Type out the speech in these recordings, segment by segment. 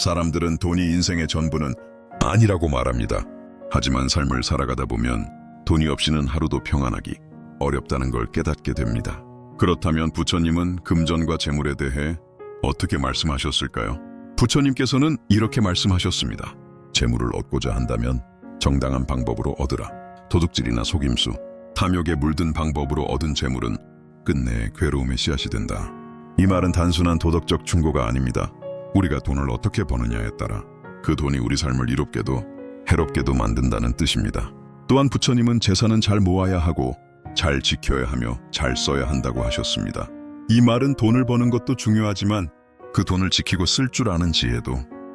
사람들은 돈이 인생의 전부는 아니라고 말합니다. 하지만 삶을 살아가다 보면 돈이 없이는 하루도 평안하기 어렵다는 걸 깨닫게 됩니다. 그렇다면 부처님은 금전과 재물에 대해 어떻게 말씀하셨을까요? 부처님께서는 이렇게 말씀하셨습니다. 재물을 얻고자 한다면 정당한 방법으로 얻으라. 도둑질이나 속임수, 탐욕에 물든 방법으로 얻은 재물은 끝내 괴로움의 씨앗이 된다. 이 말은 단순한 도덕적 충고가 아닙니다. 우리가 돈을 어떻게 버느냐에 따라 그 돈이 우리 삶을 이롭게도 해롭게도 만든다는 뜻입니다. 또한 부처님은 재산은 잘 모아야 하고 잘 지켜야 하며 잘 써야 한다고 하셨습니다. 이 말은 돈을 버는 것도 중요하지만 그 돈을 지키고 쓸 줄 아는 지혜도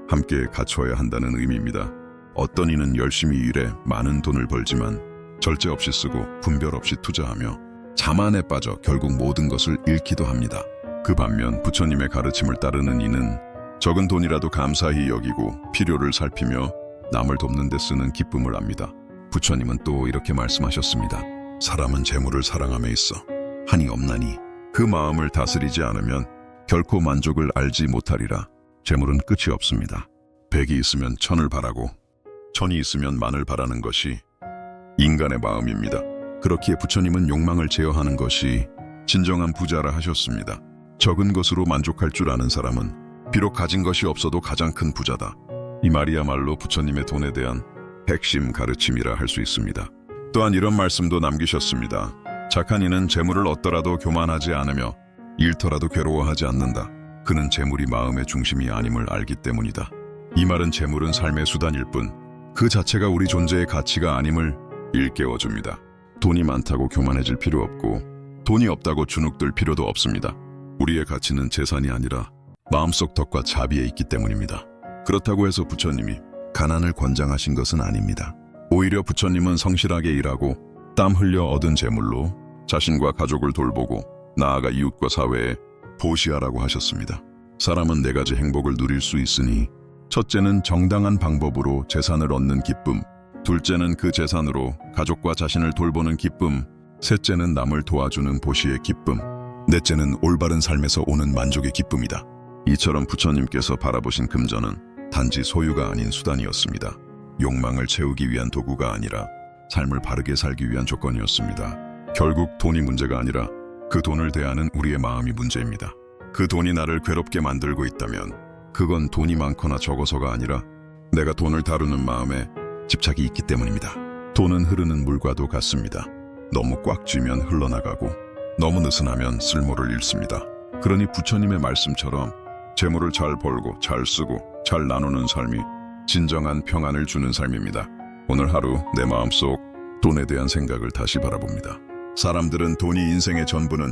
함께 갖춰야 한다는 의미입니다. 어떤 이는 열심히 일해 많은 돈을 벌지만 절제 없이 쓰고 분별 없이 투자하며 자만에 빠져 결국 모든 것을 잃기도 합니다. 그 반면 부처님의 가르침을 따르는 이는 적은 돈이라도 감사히 여기고 필요를 살피며 남을 돕는 데 쓰는 기쁨을 압니다. 부처님은 또 이렇게 말씀하셨습니다. 사람은 재물을 사랑함에 있어 한이 없나니 그 마음을 다스리지 않으면 결코 만족을 알지 못하리라. 재물은 끝이 없습니다. 백이 있으면 천을 바라고 천이 있으면 만을 바라는 것이 인간의 마음입니다. 그렇기에 부처님은 욕망을 제어하는 것이 진정한 부자라 하셨습니다. 적은 것으로 만족할 줄 아는 사람은 비록 가진 것이 없어도 가장 큰 부자다. 이 말이야말로 부처님의 돈에 대한 핵심 가르침이라 할 수 있습니다. 또한 이런 말씀도 남기셨습니다. 착한 이는 재물을 얻더라도 교만하지 않으며 잃더라도 괴로워하지 않는다. 그는 재물이 마음의 중심이 아님을 알기 때문이다. 이 말은 재물은 삶의 수단일 뿐 그 자체가 우리 존재의 가치가 아님을 일깨워줍니다. 돈이 많다고 교만해질 필요 없고 돈이 없다고 주눅들 필요도 없습니다. 우리의 가치는 재산이 아니라 마음속 덕과 자비에 있기 때문입니다. 그렇다고 해서 부처님이 가난을 권장하신 것은 아닙니다. 오히려 부처님은 성실하게 일하고 땀 흘려 얻은 재물로 자신과 가족을 돌보고 나아가 이웃과 사회에 보시하라고 하셨습니다. 사람은 네 가지 행복을 누릴 수 있으니 첫째는 정당한 방법으로 재산을 얻는 기쁨, 둘째는 그 재산으로 가족과 자신을 돌보는 기쁨, 셋째는 남을 도와주는 보시의 기쁨, 넷째는 올바른 삶에서 오는 만족의 기쁨이다. 이처럼 부처님께서 바라보신 금전은 단지 소유가 아닌 수단이었습니다. 욕망을 채우기 위한 도구가 아니라 삶을 바르게 살기 위한 조건이었습니다. 결국 돈이 문제가 아니라 그 돈을 대하는 우리의 마음이 문제입니다. 그 돈이 나를 괴롭게 만들고 있다면 그건 돈이 많거나 적어서가 아니라 내가 돈을 다루는 마음에 집착이 있기 때문입니다. 돈은 흐르는 물과도 같습니다. 너무 꽉 쥐면 흘러나가고 너무 느슨하면 쓸모를 잃습니다. 그러니 부처님의 말씀처럼 재물을 잘 벌고 잘 쓰고 잘 나누는 삶이 진정한 평안을 주는 삶입니다. 오늘 하루 내 마음속 돈에 대한 생각을 다시 바라봅니다. 사람들은 돈이 인생의 전부는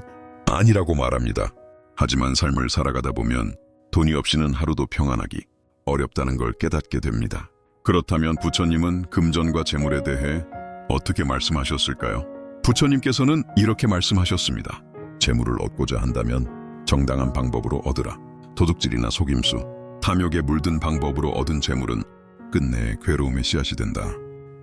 아니라고 말합니다. 하지만 삶을 살아가다 보면 돈이 없이는 하루도 평안하기 어렵다는 걸 깨닫게 됩니다. 그렇다면 부처님은 금전과 재물에 대해 어떻게 말씀하셨을까요? 부처님께서는 이렇게 말씀하셨습니다. 재물을 얻고자 한다면 정당한 방법으로 얻으라. 도둑질이나 속임수, 탐욕에 물든 방법으로 얻은 재물은 끝내 괴로움의 씨앗이 된다.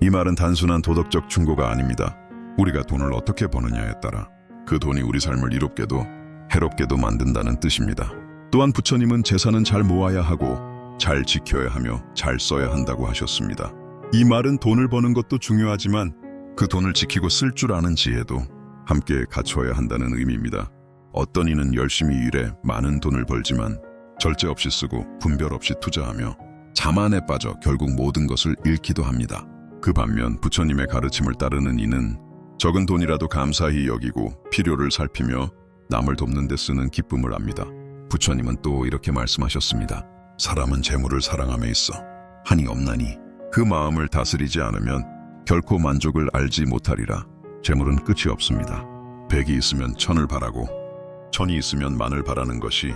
이 말은 단순한 도덕적 충고가 아닙니다. 우리가 돈을 어떻게 버느냐에 따라 그 돈이 우리 삶을 이롭게도 해롭게도 만든다는 뜻입니다. 또한 부처님은 재산은 잘 모아야 하고 잘 지켜야 하며 잘 써야 한다고 하셨습니다. 이 말은 돈을 버는 것도 중요하지만 그 돈을 지키고 쓸 줄 아는 지혜도 함께 갖춰야 한다는 의미입니다. 어떤 이는 열심히 일해 많은 돈을 벌지만 절제 없이 쓰고 분별 없이 투자하며 자만에 빠져 결국 모든 것을 잃기도 합니다. 그 반면 부처님의 가르침을 따르는 이는 적은 돈이라도 감사히 여기고 필요를 살피며 남을 돕는 데 쓰는 기쁨을 압니다. 부처님은 또 이렇게 말씀하셨습니다. 사람은 재물을 사랑함에 있어 한이 없나니 그 마음을 다스리지 않으면 결코 만족을 알지 못하리라. 재물은 끝이 없습니다. 백이 있으면 천을 바라고 천이 있으면 만을 바라는 것이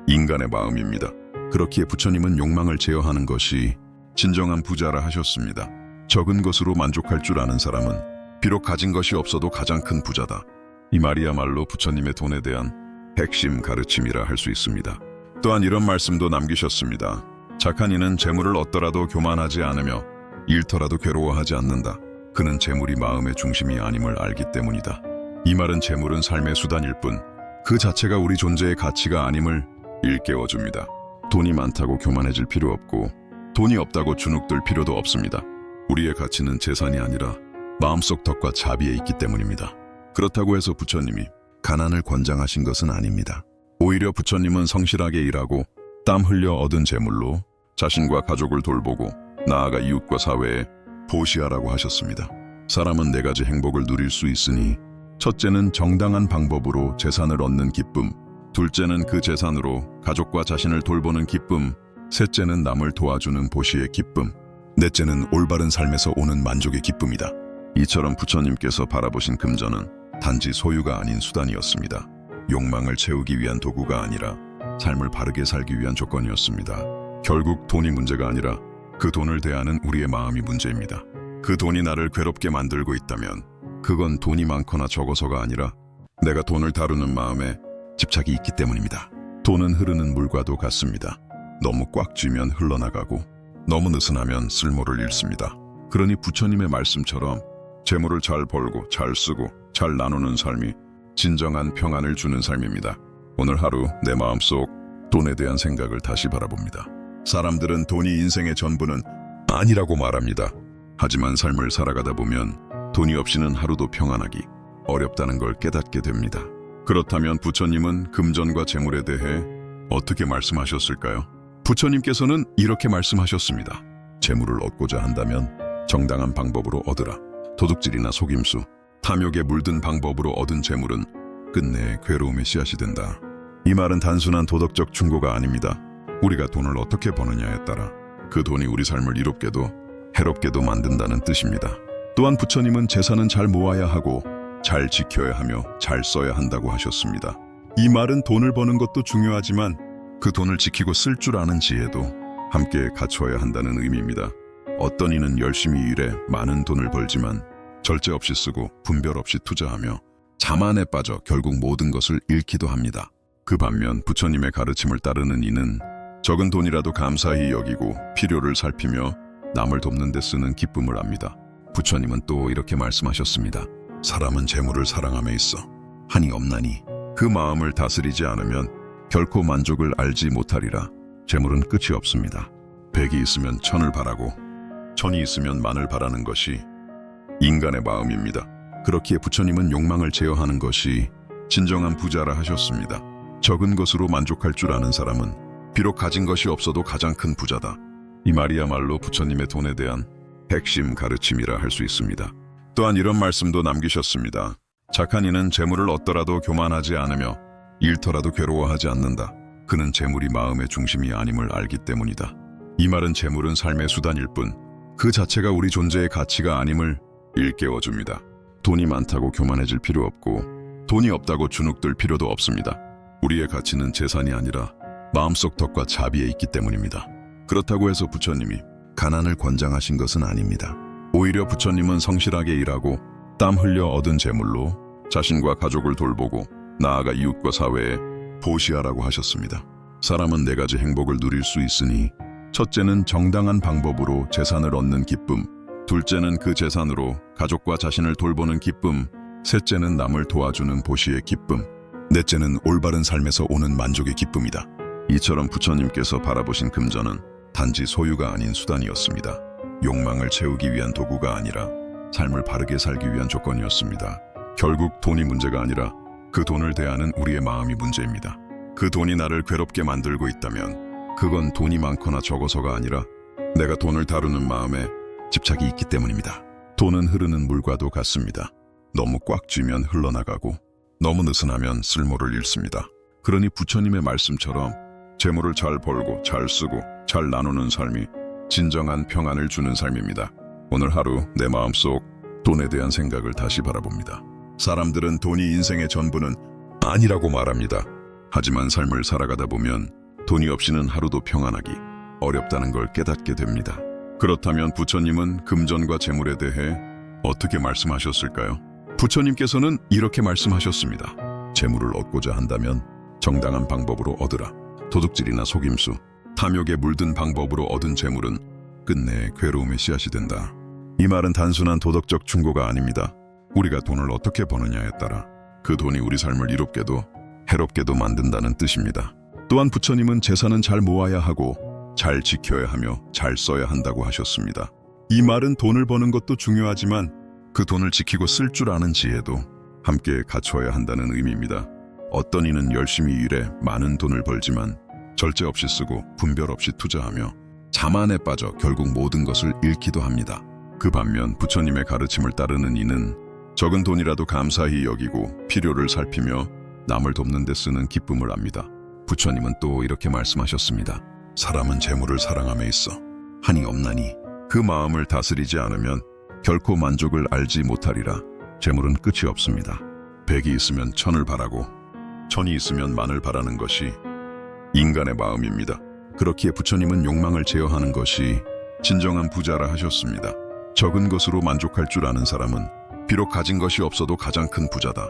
인간의 마음입니다. 그렇기에 부처님은 욕망을 제어하는 것이 진정한 부자라 하셨습니다. 적은 것으로 만족할 줄 아는 사람은 비록 가진 것이 없어도 가장 큰 부자다. 이 말이야말로 부처님의 돈에 대한 핵심 가르침이라 할 수 있습니다. 또한 이런 말씀도 남기셨습니다. 착한 이는 재물을 얻더라도 교만하지 않으며 잃더라도 괴로워하지 않는다. 그는 재물이 마음의 중심이 아님을 알기 때문이다. 이 말은 재물은 삶의 수단일 뿐 그 자체가 우리 존재의 가치가 아님을 일깨워줍니다. 돈이 많다고 교만해질 필요 없고 돈이 없다고 주눅들 필요도 없습니다. 우리의 가치는 재산이 아니라 마음속 덕과 자비에 있기 때문입니다. 그렇다고 해서 부처님이 가난을 권장하신 것은 아닙니다. 오히려 부처님은 성실하게 일하고 땀 흘려 얻은 재물로 자신과 가족을 돌보고 나아가 이웃과 사회에 보시하라고 하셨습니다. 사람은 네 가지 행복을 누릴 수 있으니 첫째는 정당한 방법으로 재산을 얻는 기쁨, 둘째는 그 재산으로 가족과 자신을 돌보는 기쁨, 셋째는 남을 도와주는 보시의 기쁨, 넷째는 올바른 삶에서 오는 만족의 기쁨이다. 이처럼 부처님께서 바라보신 금전은 단지 소유가 아닌 수단이었습니다. 욕망을 채우기 위한 도구가 아니라 삶을 바르게 살기 위한 조건이었습니다. 결국 돈이 문제가 아니라 그 돈을 대하는 우리의 마음이 문제입니다. 그 돈이 나를 괴롭게 만들고 있다면 그건 돈이 많거나 적어서가 아니라 내가 돈을 다루는 마음에 집착이 있기 때문입니다. 돈은 흐르는 물과도 같습니다. 너무 꽉 쥐면 흘러나가고 너무 느슨하면 쓸모를 잃습니다. 그러니 부처님의 말씀처럼 재물을 잘 벌고 잘 쓰고 잘 나누는 삶이 진정한 평안을 주는 삶입니다. 오늘 하루 내 마음속 돈에 대한 생각을 다시 바라봅니다. 사람들은 돈이 인생의 전부는 아니라고 말합니다. 하지만 삶을 살아가다 보면 돈이 없이는 하루도 평안하기 어렵다는 걸 깨닫게 됩니다. 그렇다면 부처님은 금전과 재물에 대해 어떻게 말씀하셨을까요? 부처님께서는 이렇게 말씀하셨습니다. 재물을 얻고자 한다면 정당한 방법으로 얻으라. 도둑질이나 속임수, 탐욕에 물든 방법으로 얻은 재물은 끝내 괴로움의 씨앗이 된다. 이 말은 단순한 도덕적 충고가 아닙니다. 우리가 돈을 어떻게 버느냐에 따라 그 돈이 우리 삶을 이롭게도 해롭게도 만든다는 뜻입니다. 또한 부처님은 재산은 잘 모아야 하고 잘 지켜야 하며 잘 써야 한다고 하셨습니다. 이 말은 돈을 버는 것도 중요하지만 그 돈을 지키고 쓸 줄 아는 지혜도 함께 갖춰야 한다는 의미입니다. 어떤 이는 열심히 일해 많은 돈을 벌지만 절제 없이 쓰고 분별 없이 투자하며 자만에 빠져 결국 모든 것을 잃기도 합니다. 그 반면 부처님의 가르침을 따르는 이는 적은 돈이라도 감사히 여기고 필요를 살피며 남을 돕는 데 쓰는 기쁨을 압니다. 부처님은 또 이렇게 말씀하셨습니다. 사람은 재물을 사랑함에 있어 한이 없나니 그 마음을 다스리지 않으면 결코 만족을 알지 못하리라. 재물은 끝이 없습니다. 100이 있으면 1000을 바라고 1000이 있으면 만을 바라는 것이 인간의 마음입니다. 그렇기에 부처님은 욕망을 제어하는 것이 진정한 부자라 하셨습니다. 적은 것으로 만족할 줄 아는 사람은 비록 가진 것이 없어도 가장 큰 부자다. 이 말이야말로 부처님의 돈에 대한 핵심 가르침이라 할 수 있습니다. 또한 이런 말씀도 남기셨습니다. 착한 이는 재물을 얻더라도 교만하지 않으며 잃더라도 괴로워하지 않는다. 그는 재물이 마음의 중심이 아님을 알기 때문이다. 이 말은 재물은 삶의 수단일 뿐 그 자체가 우리 존재의 가치가 아님을 일깨워줍니다. 돈이 많다고 교만해질 필요 없고 돈이 없다고 주눅들 필요도 없습니다. 우리의 가치는 재산이 아니라 마음속 덕과 자비에 있기 때문입니다. 그렇다고 해서 부처님이 가난을 권장하신 것은 아닙니다. 오히려 부처님은 성실하게 일하고 땀 흘려 얻은 재물로 자신과 가족을 돌보고 나아가 이웃과 사회에 보시하라고 하셨습니다. 사람은 네 가지 행복을 누릴 수 있으니 첫째는 정당한 방법으로 재산을 얻는 기쁨, 둘째는 그 재산으로 가족과 자신을 돌보는 기쁨, 셋째는 남을 도와주는 보시의 기쁨, 넷째는 올바른 삶에서 오는 만족의 기쁨이다. 이처럼 부처님께서 바라보신 금전은 단지 소유가 아닌 수단이었습니다. 욕망을 채우기 위한 도구가 아니라 삶을 바르게 살기 위한 조건이었습니다. 결국 돈이 문제가 아니라 그 돈을 대하는 우리의 마음이 문제입니다. 그 돈이 나를 괴롭게 만들고 있다면 그건 돈이 많거나 적어서가 아니라 내가 돈을 다루는 마음에 집착이 있기 때문입니다. 돈은 흐르는 물과도 같습니다. 너무 꽉 쥐면 흘러나가고 너무 느슨하면 쓸모를 잃습니다. 그러니 부처님의 말씀처럼 재물을 잘 벌고 잘 쓰고 잘 나누는 삶이 진정한 평안을 주는 삶입니다. 오늘 하루 내 마음속 돈에 대한 생각을 다시 바라봅니다. 사람들은 돈이 인생의 전부는 아니라고 말합니다. 하지만 삶을 살아가다 보면 돈이 없이는 하루도 평안하기 어렵다는 걸 깨닫게 됩니다. 그렇다면 부처님은 금전과 재물에 대해 어떻게 말씀하셨을까요? 부처님께서는 이렇게 말씀하셨습니다. 재물을 얻고자 한다면 정당한 방법으로 얻으라. 도둑질이나 속임수, 탐욕에 물든 방법으로 얻은 재물은 끝내 괴로움의 씨앗이 된다. 이 말은 단순한 도덕적 충고가 아닙니다. 우리가 돈을 어떻게 버느냐에 따라 그 돈이 우리 삶을 이롭게도 해롭게도 만든다는 뜻입니다. 또한 부처님은 재산은 잘 모아야 하고 잘 지켜야 하며 잘 써야 한다고 하셨습니다. 이 말은 돈을 버는 것도 중요하지만 그 돈을 지키고 쓸 줄 아는 지혜도 함께 갖춰야 한다는 의미입니다. 어떤 이는 열심히 일해 많은 돈을 벌지만 절제 없이 쓰고 분별 없이 투자하며 자만에 빠져 결국 모든 것을 잃기도 합니다. 그 반면 부처님의 가르침을 따르는 이는 적은 돈이라도 감사히 여기고 필요를 살피며 남을 돕는 데 쓰는 기쁨을 압니다. 부처님은 또 이렇게 말씀하셨습니다. 사람은 재물을 사랑함에 있어 한이 없나니 그 마음을 다스리지 않으면 결코 만족을 알지 못하리라. 재물은 끝이 없습니다. 100이 있으면 1000을 바라고 1000이 있으면 만을 바라는 것이 인간의 마음입니다. 그렇기에 부처님은 욕망을 제어하는 것이 진정한 부자라 하셨습니다. 적은 것으로 만족할 줄 아는 사람은 비록 가진 것이 없어도 가장 큰 부자다.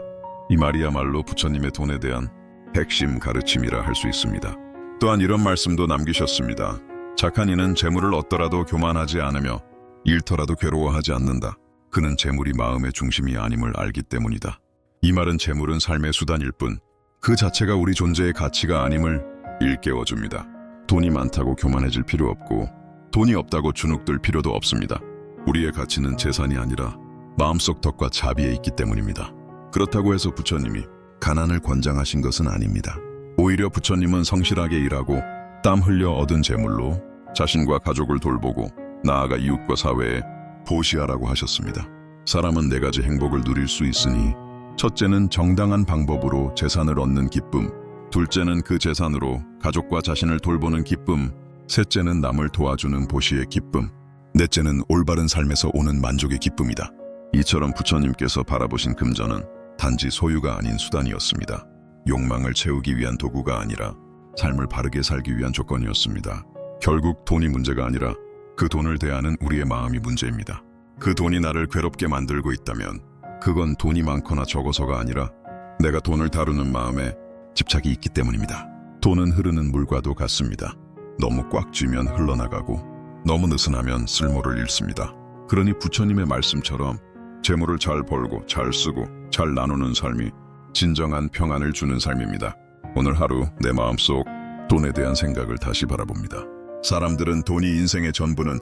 이 말이야말로 부처님의 돈에 대한 핵심 가르침이라 할 수 있습니다. 또한 이런 말씀도 남기셨습니다. 착한 이는 재물을 얻더라도 교만하지 않으며 잃더라도 괴로워하지 않는다. 그는 재물이 마음의 중심이 아님을 알기 때문이다. 이 말은 재물은 삶의 수단일 뿐 그 자체가 우리 존재의 가치가 아님을 일깨워줍니다. 돈이 많다고 교만해질 필요 없고 돈이 없다고 주눅들 필요도 없습니다. 우리의 가치는 재산이 아니라 마음속 덕과 자비에 있기 때문입니다. 그렇다고 해서 부처님이 가난을 권장하신 것은 아닙니다. 오히려 부처님은 성실하게 일하고 땀 흘려 얻은 재물로 자신과 가족을 돌보고 나아가 이웃과 사회에 보시하라고 하셨습니다. 사람은 4가지 행복을 누릴 수 있으니 첫째는 정당한 방법으로 재산을 얻는 기쁨, 둘째는 그 재산으로 가족과 자신을 돌보는 기쁨, 셋째는 남을 도와주는 보시의 기쁨, 넷째는 올바른 삶에서 오는 만족의 기쁨이다. 이처럼 부처님께서 바라보신 금전은 단지 소유가 아닌 수단이었습니다. 욕망을 채우기 위한 도구가 아니라 삶을 바르게 살기 위한 조건이었습니다. 결국 돈이 문제가 아니라 그 돈을 대하는 우리의 마음이 문제입니다. 그 돈이 나를 괴롭게 만들고 있다면 그건 돈이 많거나 적어서가 아니라 내가 돈을 다루는 마음에 집착이 있기 때문입니다. 돈은 흐르는 물과도 같습니다. 너무 꽉 쥐면 흘러나가고 너무 느슨하면 쓸모를 잃습니다. 그러니 부처님의 말씀처럼 재물을 잘 벌고 잘 쓰고 잘 나누는 삶이 진정한 평안을 주는 삶입니다. 오늘 하루 내 마음속 돈에 대한 생각을 다시 바라봅니다. 사람들은 돈이 인생의 전부는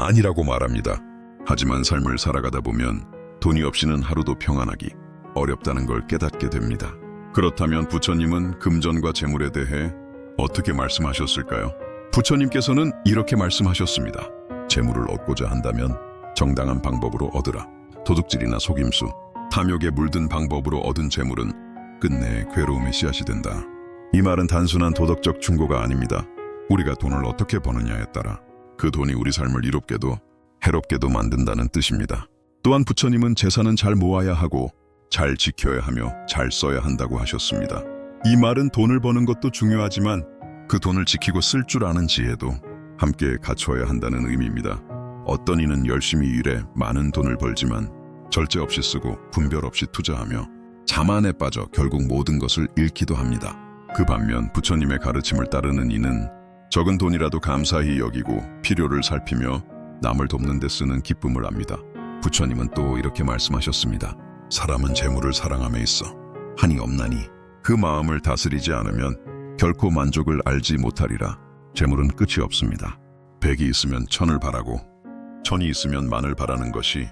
아니라고 말합니다. 하지만 삶을 살아가다 보면 돈이 없이는 하루도 평안하기 어렵다는 걸 깨닫게 됩니다. 그렇다면 부처님은 금전과 재물에 대해 어떻게 말씀하셨을까요? 부처님께서는 이렇게 말씀하셨습니다. 재물을 얻고자 한다면 정당한 방법으로 얻으라. 도둑질이나 속임수, 탐욕에 물든 방법으로 얻은 재물은 끝내 괴로움의 씨앗이 된다. 이 말은 단순한 도덕적 충고가 아닙니다. 우리가 돈을 어떻게 버느냐에 따라 그 돈이 우리 삶을 이롭게도 해롭게도 만든다는 뜻입니다. 또한 부처님은 재산은 잘 모아야 하고 잘 지켜야 하며 잘 써야 한다고 하셨습니다. 이 말은 돈을 버는 것도 중요하지만 그 돈을 지키고 쓸 줄 아는 지혜도 함께 갖춰야 한다는 의미입니다. 어떤 이는 열심히 일해 많은 돈을 벌지만 절제 없이 쓰고 분별 없이 투자하며 자만에 빠져 결국 모든 것을 잃기도 합니다. 그 반면 부처님의 가르침을 따르는 이는 적은 돈이라도 감사히 여기고 필요를 살피며 남을 돕는 데 쓰는 기쁨을 압니다. 부처님은 또 이렇게 말씀하셨습니다. 사람은 재물을 사랑함에 있어 한이 없나니 그 마음을 다스리지 않으면 결코 만족을 알지 못하리라. 재물은 끝이 없습니다. 100이 있으면 1000을 바라고 1000이 있으면 만을 바라는 것이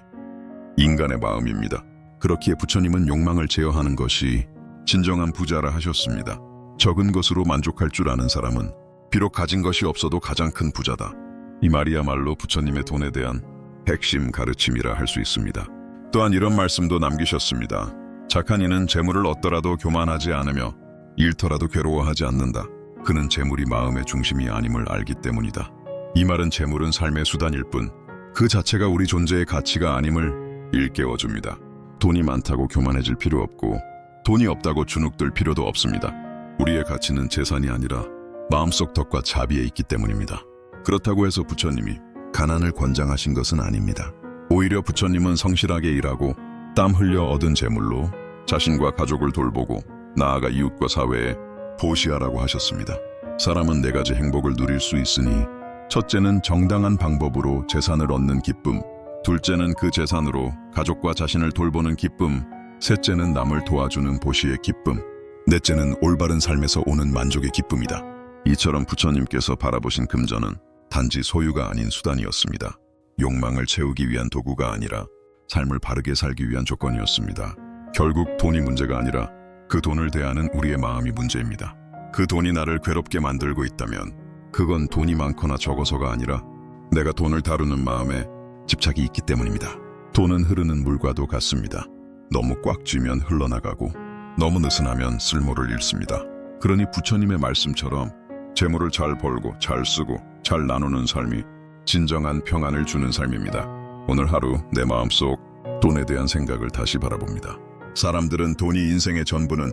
인간의 마음입니다. 그렇기에 부처님은 욕망을 제어하는 것이 진정한 부자라 하셨습니다. 적은 것으로 만족할 줄 아는 사람은 비록 가진 것이 없어도 가장 큰 부자다. 이 말이야말로 부처님의 돈에 대한 핵심 가르침이라 할 수 있습니다. 또한 이런 말씀도 남기셨습니다. 착한 이는 재물을 얻더라도 교만하지 않으며 잃더라도 괴로워하지 않는다. 그는 재물이 마음의 중심이 아님을 알기 때문이다. 이 말은 재물은 삶의 수단일 뿐 그 자체가 우리 존재의 가치가 아님을 일깨워줍니다. 돈이 많다고 교만해질 필요 없고 돈이 없다고 주눅들 필요도 없습니다. 우리의 가치는 재산이 아니라 마음속 덕과 자비에 있기 때문입니다. 그렇다고 해서 부처님이 가난을 권장하신 것은 아닙니다. 오히려 부처님은 성실하게 일하고 땀 흘려 얻은 재물로 자신과 가족을 돌보고 나아가 이웃과 사회에 보시하라고 하셨습니다. 사람은 4가지 행복을 누릴 수 있으니 첫째는 정당한 방법으로 재산을 얻는 기쁨, 둘째는 그 재산으로 가족과 자신을 돌보는 기쁨, 셋째는 남을 도와주는 보시의 기쁨, 넷째는 올바른 삶에서 오는 만족의 기쁨이다. 이처럼 부처님께서 바라보신 금전은 단지 소유가 아닌 수단이었습니다. 욕망을 채우기 위한 도구가 아니라 삶을 바르게 살기 위한 조건이었습니다. 결국 돈이 문제가 아니라 그 돈을 대하는 우리의 마음이 문제입니다. 그 돈이 나를 괴롭게 만들고 있다면 그건 돈이 많거나 적어서가 아니라 내가 돈을 다루는 마음에 집착이 있기 때문입니다. 돈은 흐르는 물과도 같습니다. 너무 꽉 쥐면 흘러나가고 너무 느슨하면 쓸모를 잃습니다. 그러니 부처님의 말씀처럼 재물을 잘 벌고 잘 쓰고 잘 나누는 삶이 진정한 평안을 주는 삶입니다. 오늘 하루 내 마음속 돈에 대한 생각을 다시 바라봅니다. 사람들은 돈이 인생의 전부는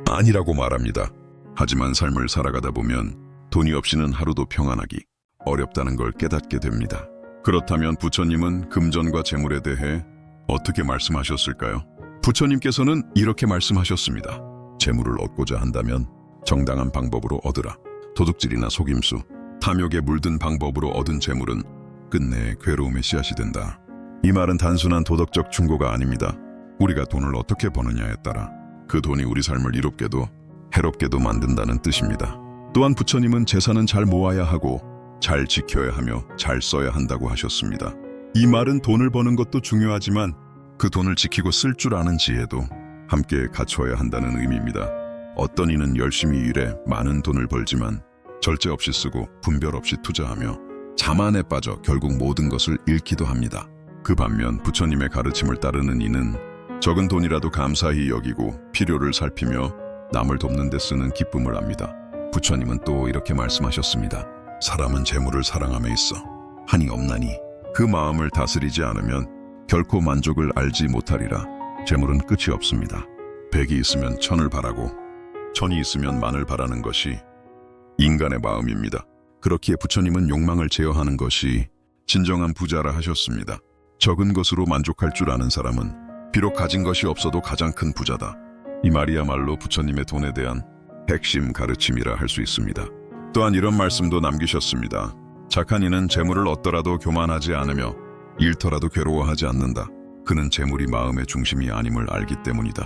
아니라고 말합니다. 하지만 삶을 살아가다 보면 돈이 없이는 하루도 평안하기 어렵다는 걸 깨닫게 됩니다. 그렇다면 부처님은 금전과 재물에 대해 어떻게 말씀하셨을까요? 부처님께서는 이렇게 말씀하셨습니다. 재물을 얻고자 한다면 정당한 방법으로 얻으라. 도둑질이나 속임수, 탐욕에 물든 방법으로 얻은 재물은 끝내 괴로움의 씨앗이 된다. 이 말은 단순한 도덕적 충고가 아닙니다. 우리가 돈을 어떻게 버느냐에 따라 그 돈이 우리 삶을 이롭게도 해롭게도 만든다는 뜻입니다. 또한 부처님은 재산은 잘 모아야 하고 잘 지켜야 하며 잘 써야 한다고 하셨습니다. 이 말은 돈을 버는 것도 중요하지만 그 돈을 지키고 쓸 줄 아는 지혜도 함께 갖춰야 한다는 의미입니다. 어떤 이는 열심히 일해 많은 돈을 벌지만 절제 없이 쓰고 분별 없이 투자하며 자만에 빠져 결국 모든 것을 잃기도 합니다. 그 반면 부처님의 가르침을 따르는 이는 적은 돈이라도 감사히 여기고 필요를 살피며 남을 돕는 데 쓰는 기쁨을 압니다. 부처님은 또 이렇게 말씀하셨습니다. 사람은 재물을 사랑함에 있어 한이 없나니 그 마음을 다스리지 않으면 결코 만족을 알지 못하리라. 재물은 끝이 없습니다. 100이 있으면 1000을 바라고 1000이 있으면 만을 바라는 것이 인간의 마음입니다. 그렇기에 부처님은 욕망을 제어하는 것이 진정한 부자라 하셨습니다. 적은 것으로 만족할 줄 아는 사람은 비록 가진 것이 없어도 가장 큰 부자다. 이 말이야말로 부처님의 돈에 대한 핵심 가르침이라 할 수 있습니다. 또한 이런 말씀도 남기셨습니다. 착한 이는 재물을 얻더라도 교만하지 않으며 잃더라도 괴로워하지 않는다. 그는 재물이 마음의 중심이 아님을 알기 때문이다.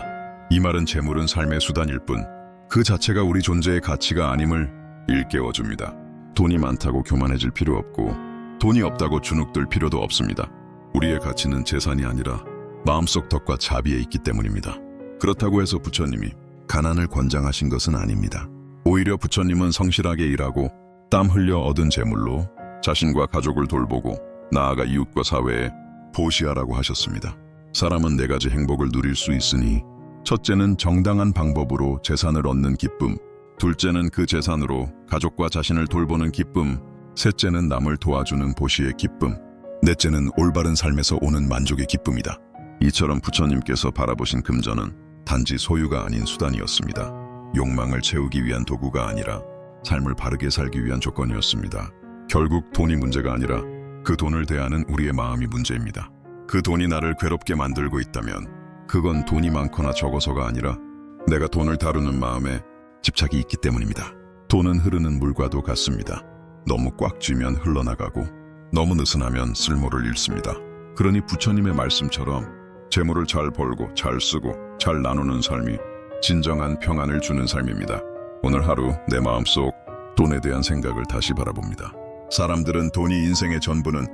이 말은 재물은 삶의 수단일 뿐 그 자체가 우리 존재의 가치가 아님을 일깨워줍니다. 돈이 많다고 교만해질 필요 없고 돈이 없다고 주눅들 필요도 없습니다. 우리의 가치는 재산이 아니라 마음속 덕과 자비에 있기 때문입니다. 그렇다고 해서 부처님이 가난을 권장하신 것은 아닙니다. 오히려 부처님은 성실하게 일하고 땀 흘려 얻은 재물로 자신과 가족을 돌보고 나아가 이웃과 사회에 보시하라고 하셨습니다. 사람은 4가지 행복을 누릴 수 있으니 첫째는 정당한 방법으로 재산을 얻는 기쁨, 둘째는 그 재산으로 가족과 자신을 돌보는 기쁨, 셋째는 남을 도와주는 보시의 기쁨, 넷째는 올바른 삶에서 오는 만족의 기쁨이다. 이처럼 부처님께서 바라보신 금전은 단지 소유가 아닌 수단이었습니다. 욕망을 채우기 위한 도구가 아니라 삶을 바르게 살기 위한 조건이었습니다. 결국 돈이 문제가 아니라 그 돈을 대하는 우리의 마음이 문제입니다. 그 돈이 나를 괴롭게 만들고 있다면 그건 돈이 많거나 적어서가 아니라 내가 돈을 다루는 마음에 집착이 있기 때문입니다. 돈은 흐르는 물과도 같습니다. 너무 꽉 쥐면 흘러나가고 너무 느슨하면 쓸모를 잃습니다. 그러니 부처님의 말씀처럼 재물을 잘 벌고 잘 쓰고 잘 나누는 삶이 진정한 평안을 주는 삶입니다. 오늘 하루 내 마음속 돈에 대한 생각을 다시 바라봅니다. 사람들은 돈이 인생의 전부는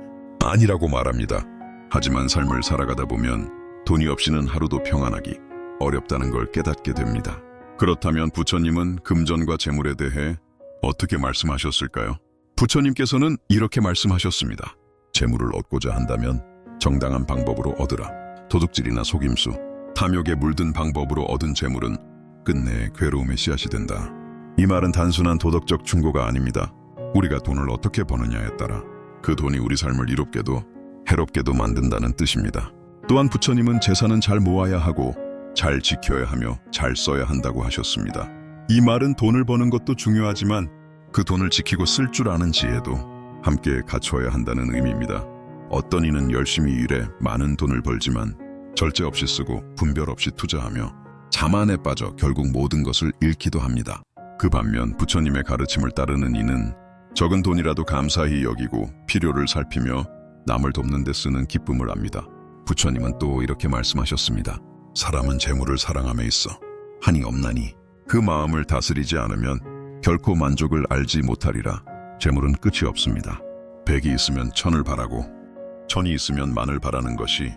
아니라고 말합니다. 하지만 삶을 살아가다 보면 돈이 없이는 하루도 평안하기 어렵다는 걸 깨닫게 됩니다. 그렇다면 부처님은 금전과 재물에 대해 어떻게 말씀하셨을까요? 부처님께서는 이렇게 말씀하셨습니다. 재물을 얻고자 한다면 정당한 방법으로 얻으라. 도둑질이나 속임수, 탐욕에 물든 방법으로 얻은 재물은 끝내 괴로움의 씨앗이 된다. 이 말은 단순한 도덕적 충고가 아닙니다. 우리가 돈을 어떻게 버느냐에 따라 그 돈이 우리 삶을 이롭게도 해롭게도 만든다는 뜻입니다. 또한 부처님은 재산은 잘 모아야 하고 잘 지켜야 하며 잘 써야 한다고 하셨습니다. 이 말은 돈을 버는 것도 중요하지만 그 돈을 지키고 쓸 줄 아는 지혜도 함께 갖춰야 한다는 의미입니다. 어떤 이는 열심히 일해 많은 돈을 벌지만 절제 없이 쓰고 분별 없이 투자하며 자만에 빠져 결국 모든 것을 잃기도 합니다. 그 반면 부처님의 가르침을 따르는 이는 적은 돈이라도 감사히 여기고 필요를 살피며 남을 돕는 데 쓰는 기쁨을 압니다. 부처님은 또 이렇게 말씀하셨습니다. 사람은 재물을 사랑함에 있어 한이 없나니 그 마음을 다스리지 않으면 결코 만족을 알지 못하리라. 재물은 끝이 없습니다. 100이 있으면 1000을 바라고 1000이 있으면 만을 바라는 것이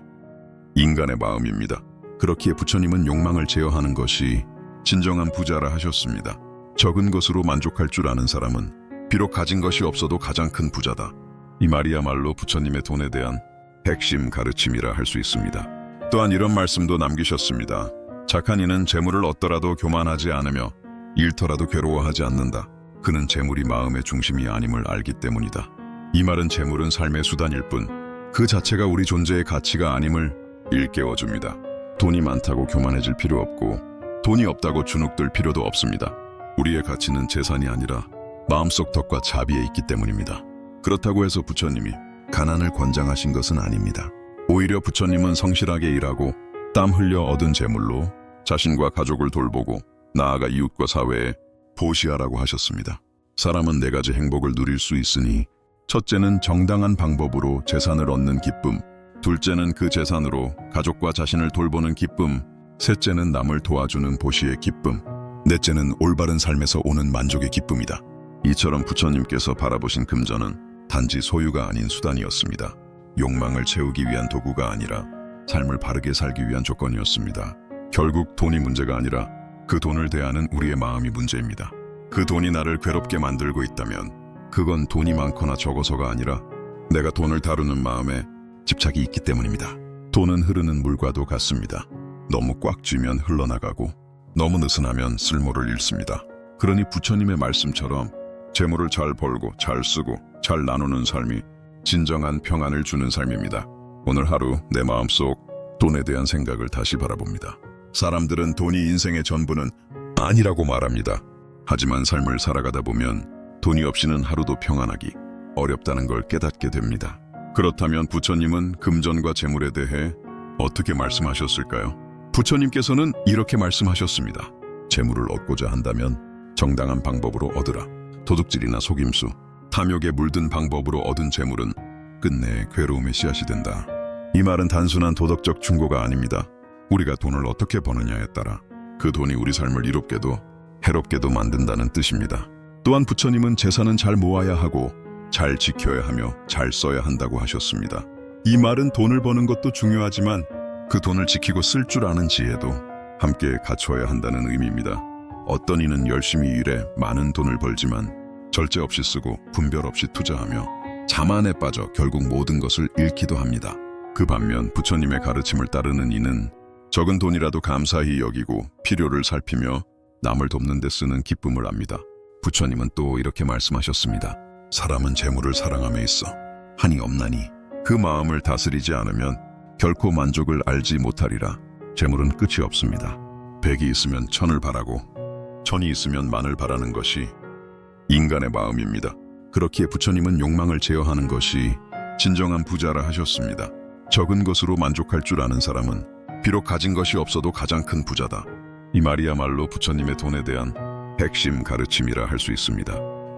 인간의 마음입니다. 그렇기에 부처님은 욕망을 제어하는 것이 진정한 부자라 하셨습니다. 적은 것으로 만족할 줄 아는 사람은 비록 가진 것이 없어도 가장 큰 부자다. 이 말이야말로 부처님의 돈에 대한 핵심 가르침이라 할 수 있습니다. 또한 이런 말씀도 남기셨습니다. 착한 이는 재물을 얻더라도 교만하지 않으며 잃더라도 괴로워하지 않는다. 그는 재물이 마음의 중심이 아님을 알기 때문이다. 이 말은 재물은 삶의 수단일 뿐 그 자체가 우리 존재의 가치가 아님을 일깨워줍니다. 돈이 많다고 교만해질 필요 없고 돈이 없다고 주눅들 필요도 없습니다. 우리의 가치는 재산이 아니라 마음속 덕과 자비에 있기 때문입니다. 그렇다고 해서 부처님이 가난을 권장하신 것은 아닙니다. 오히려 부처님은 성실하게 일하고 땀 흘려 얻은 재물로 자신과 가족을 돌보고 나아가 이웃과 사회에 보시하라고 하셨습니다. 사람은 4가지 행복을 누릴 수 있으니 첫째는 정당한 방법으로 재산을 얻는 기쁨, 둘째는 그 재산으로 가족과 자신을 돌보는 기쁨, 셋째는 남을 도와주는 보시의 기쁨, 넷째는 올바른 삶에서 오는 만족의 기쁨이다. 이처럼 부처님께서 바라보신 금전은 단지 소유가 아닌 수단이었습니다. 욕망을 채우기 위한 도구가 아니라 삶을 바르게 살기 위한 조건이었습니다. 결국 돈이 문제가 아니라 그 돈을 대하는 우리의 마음이 문제입니다. 그 돈이 나를 괴롭게 만들고 있다면 그건 돈이 많거나 적어서가 아니라 내가 돈을 다루는 마음에 집착이 있기 때문입니다. 돈은 흐르는 물과도 같습니다. 너무 꽉 쥐면 흘러나가고 너무 느슨하면 쓸모를 잃습니다. 그러니 부처님의 말씀처럼 재물을 잘 벌고 잘 쓰고 잘 나누는 삶이 진정한 평안을 주는 삶입니다. 오늘 하루 내 마음속 돈에 대한 생각을 다시 바라봅니다. 사람들은 돈이 인생의 전부는 아니라고 말합니다. 하지만 삶을 살아가다 보면 돈이 없이는 하루도 평안하기 어렵다는 걸 깨닫게 됩니다. 그렇다면 부처님은 금전과 재물에 대해 어떻게 말씀하셨을까요? 부처님께서는 이렇게 말씀하셨습니다. 재물을 얻고자 한다면 정당한 방법으로 얻으라. 도둑질이나 속임수, 탐욕에 물든 방법으로 얻은 재물은 끝내 괴로움의 씨앗이 된다. 이 말은 단순한 도덕적 충고가 아닙니다. 우리가 돈을 어떻게 버느냐에 따라 그 돈이 우리 삶을 이롭게도 해롭게도 만든다는 뜻입니다. 또한 부처님은 재산은 잘 모아야 하고 잘 지켜야 하며 잘 써야 한다고 하셨습니다. 이 말은 돈을 버는 것도 중요하지만 그 돈을 지키고 쓸 줄 아는 지혜도 함께 갖춰야 한다는 의미입니다. 어떤 이는 열심히 일해 많은 돈을 벌지만 절제 없이 쓰고 분별 없이 투자하며 자만에 빠져 결국 모든 것을 잃기도 합니다. 그 반면 부처님의 가르침을 따르는 이는 적은 돈이라도 감사히 여기고 필요를 살피며 남을 돕는 데 쓰는 기쁨을 압니다. 부처님은 또 이렇게 말씀하셨습니다. 사람은 재물을 사랑함에 있어 한이 없나니 그 마음을 다스리지 않으면 결코 만족을 알지 못하리라. 재물은 끝이 없습니다. 100이 있으면 1000을 바라고 1000이 있으면 만을 바라는 것이 인간의 마음입니다. 그렇기에 부처님은 욕망을 제어하는 것이 진정한 부자라 하셨습니다. 적은 것으로 만족할 줄 아는 사람은 비록 가진 것이 없어도 가장 큰 부자다. 이 말이야말로 부처님의 돈에 대한 핵심 가르침이라 할 수 있습니다.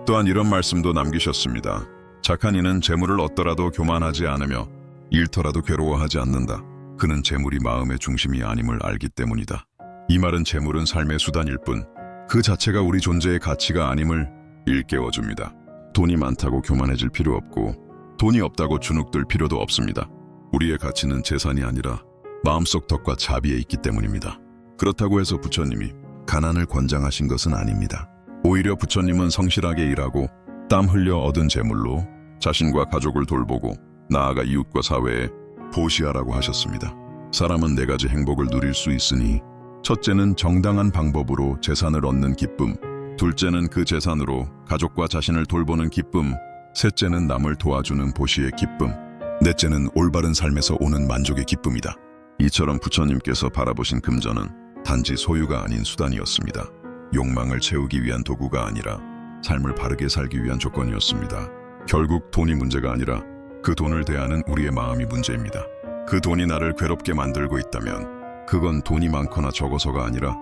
또한 이런 말씀도 남기셨습니다. 착한 이는 재물을 얻더라도 교만하지 않으며 잃더라도 괴로워하지 않는다. 그는 재물이 마음의 중심이 아님을 알기 때문이다. 이 말은 재물은 삶의 수단일 뿐 그 자체가 우리 존재의 가치가 아님을 일깨워줍니다. 돈이 많다고 교만해질 필요 없고 돈이 없다고 주눅들 필요도 없습니다. 우리의 가치는 재산이 아니라 마음속 덕과 자비에 있기 때문입니다. 그렇다고 해서 부처님이 가난을 권장하신 것은 아닙니다. 오히려 부처님은 성실하게 일하고 땀 흘려 얻은 재물로 자신과 가족을 돌보고 나아가 이웃과 사회에 보시하라고 하셨습니다. 사람은 4가지 행복을 누릴 수 있으니 첫째는 정당한 방법으로 재산을 얻는 기쁨, 둘째는 그 재산으로 가족과 자신을 돌보는 기쁨, 셋째는 남을 도와주는 보시의 기쁨, 넷째는 올바른 삶에서 오는 만족의 기쁨이다. 이처럼 부처님께서 바라보신 금전은 단지 소유가 아닌 수단이었습니다. 욕망을 채우기 위한 도구가 아니라 삶을 바르게 살기 위한 조건이었습니다. 결국 돈이 문제가 아니라 그 돈을 대하는 우리의 마음이 문제입니다. 그 돈이 나를 괴롭게 만들고 있다면 그건 돈이 많거나 적어서가 아니라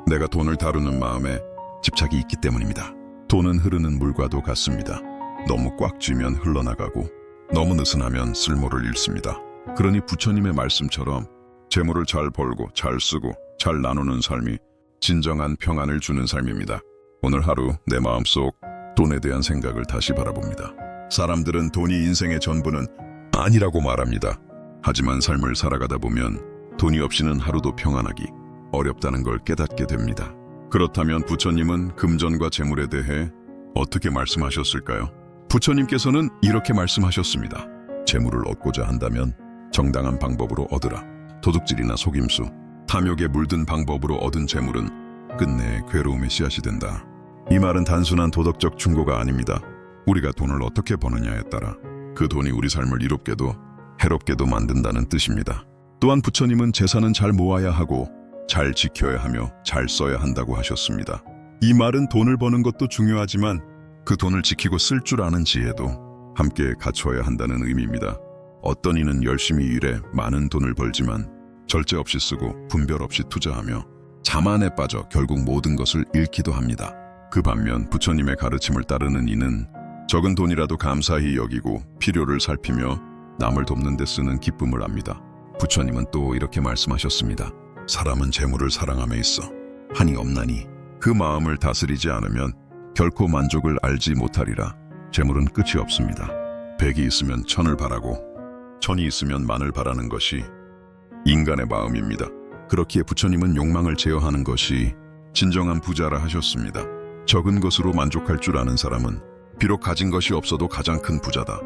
내가 돈을 다루는 마음에 집착이 있기 때문입니다. 돈은 흐르는 물과도 같습니다. 너무 꽉 쥐면 흘러나가고 너무 느슨하면 쓸모를 잃습니다. 그러니 부처님의 말씀처럼 재물을 잘 벌고 잘 쓰고 잘 나누는 삶이 진정한 평안을 주는 삶입니다. 오늘 하루 내 마음속 돈에 대한 생각을 다시 바라봅니다. 사람들은 돈이 인생의 전부는 아니라고 말합니다. 하지만 삶을 살아가다 보면 돈이 없이는 하루도 평안하기 어렵다는 걸 깨닫게 됩니다. 그렇다면 부처님은 금전과 재물에 대해 어떻게 말씀하셨을까요? 부처님께서는 이렇게 말씀하셨습니다. 재물을 얻고자 한다면 정당한 방법으로 얻으라. 도둑질이나 속임수, 탐욕에 물든 방법으로 얻은 재물은 끝내 괴로움의 씨앗이 된다. 이 말은 단순한 도덕적 충고가 아닙니다. 우리가 돈을 어떻게 버느냐에 따라 그 돈이 우리 삶을 이롭게도 해롭게도 만든다는 뜻입니다. 또한 부처님은 재산은 잘 모아야 하고 잘 지켜야 하며 잘 써야 한다고 하셨습니다. 이 말은 돈을 버는 것도 중요하지만 그 돈을 지키고 쓸 줄 아는 지혜도 함께 갖춰야 한다는 의미입니다. 어떤 이는 열심히 일해 많은 돈을 벌지만 절제 없이 쓰고 분별 없이 투자하며 자만에 빠져 결국 모든 것을 잃기도 합니다. 그 반면 부처님의 가르침을 따르는 이는 적은 돈이라도 감사히 여기고 필요를 살피며 남을 돕는 데 쓰는 기쁨을 압니다. 부처님은 또 이렇게 말씀하셨습니다. 사람은 재물을 사랑함에 있어 한이 없나니 그 마음을 다스리지 않으면 결코 만족을 알지 못하리라. 재물은 끝이 없습니다. 백이 있으면 천을 바라고 천이 있으면 만을 바라는 것이 인간의 마음입니다. 그렇기에 부처님은 욕망을 제어하는 것이 진정한 부자라 하셨습니다. 적은 것으로 만족할 줄 아는 사람은 비록 가진 것이 없어도 가장 큰 부자다.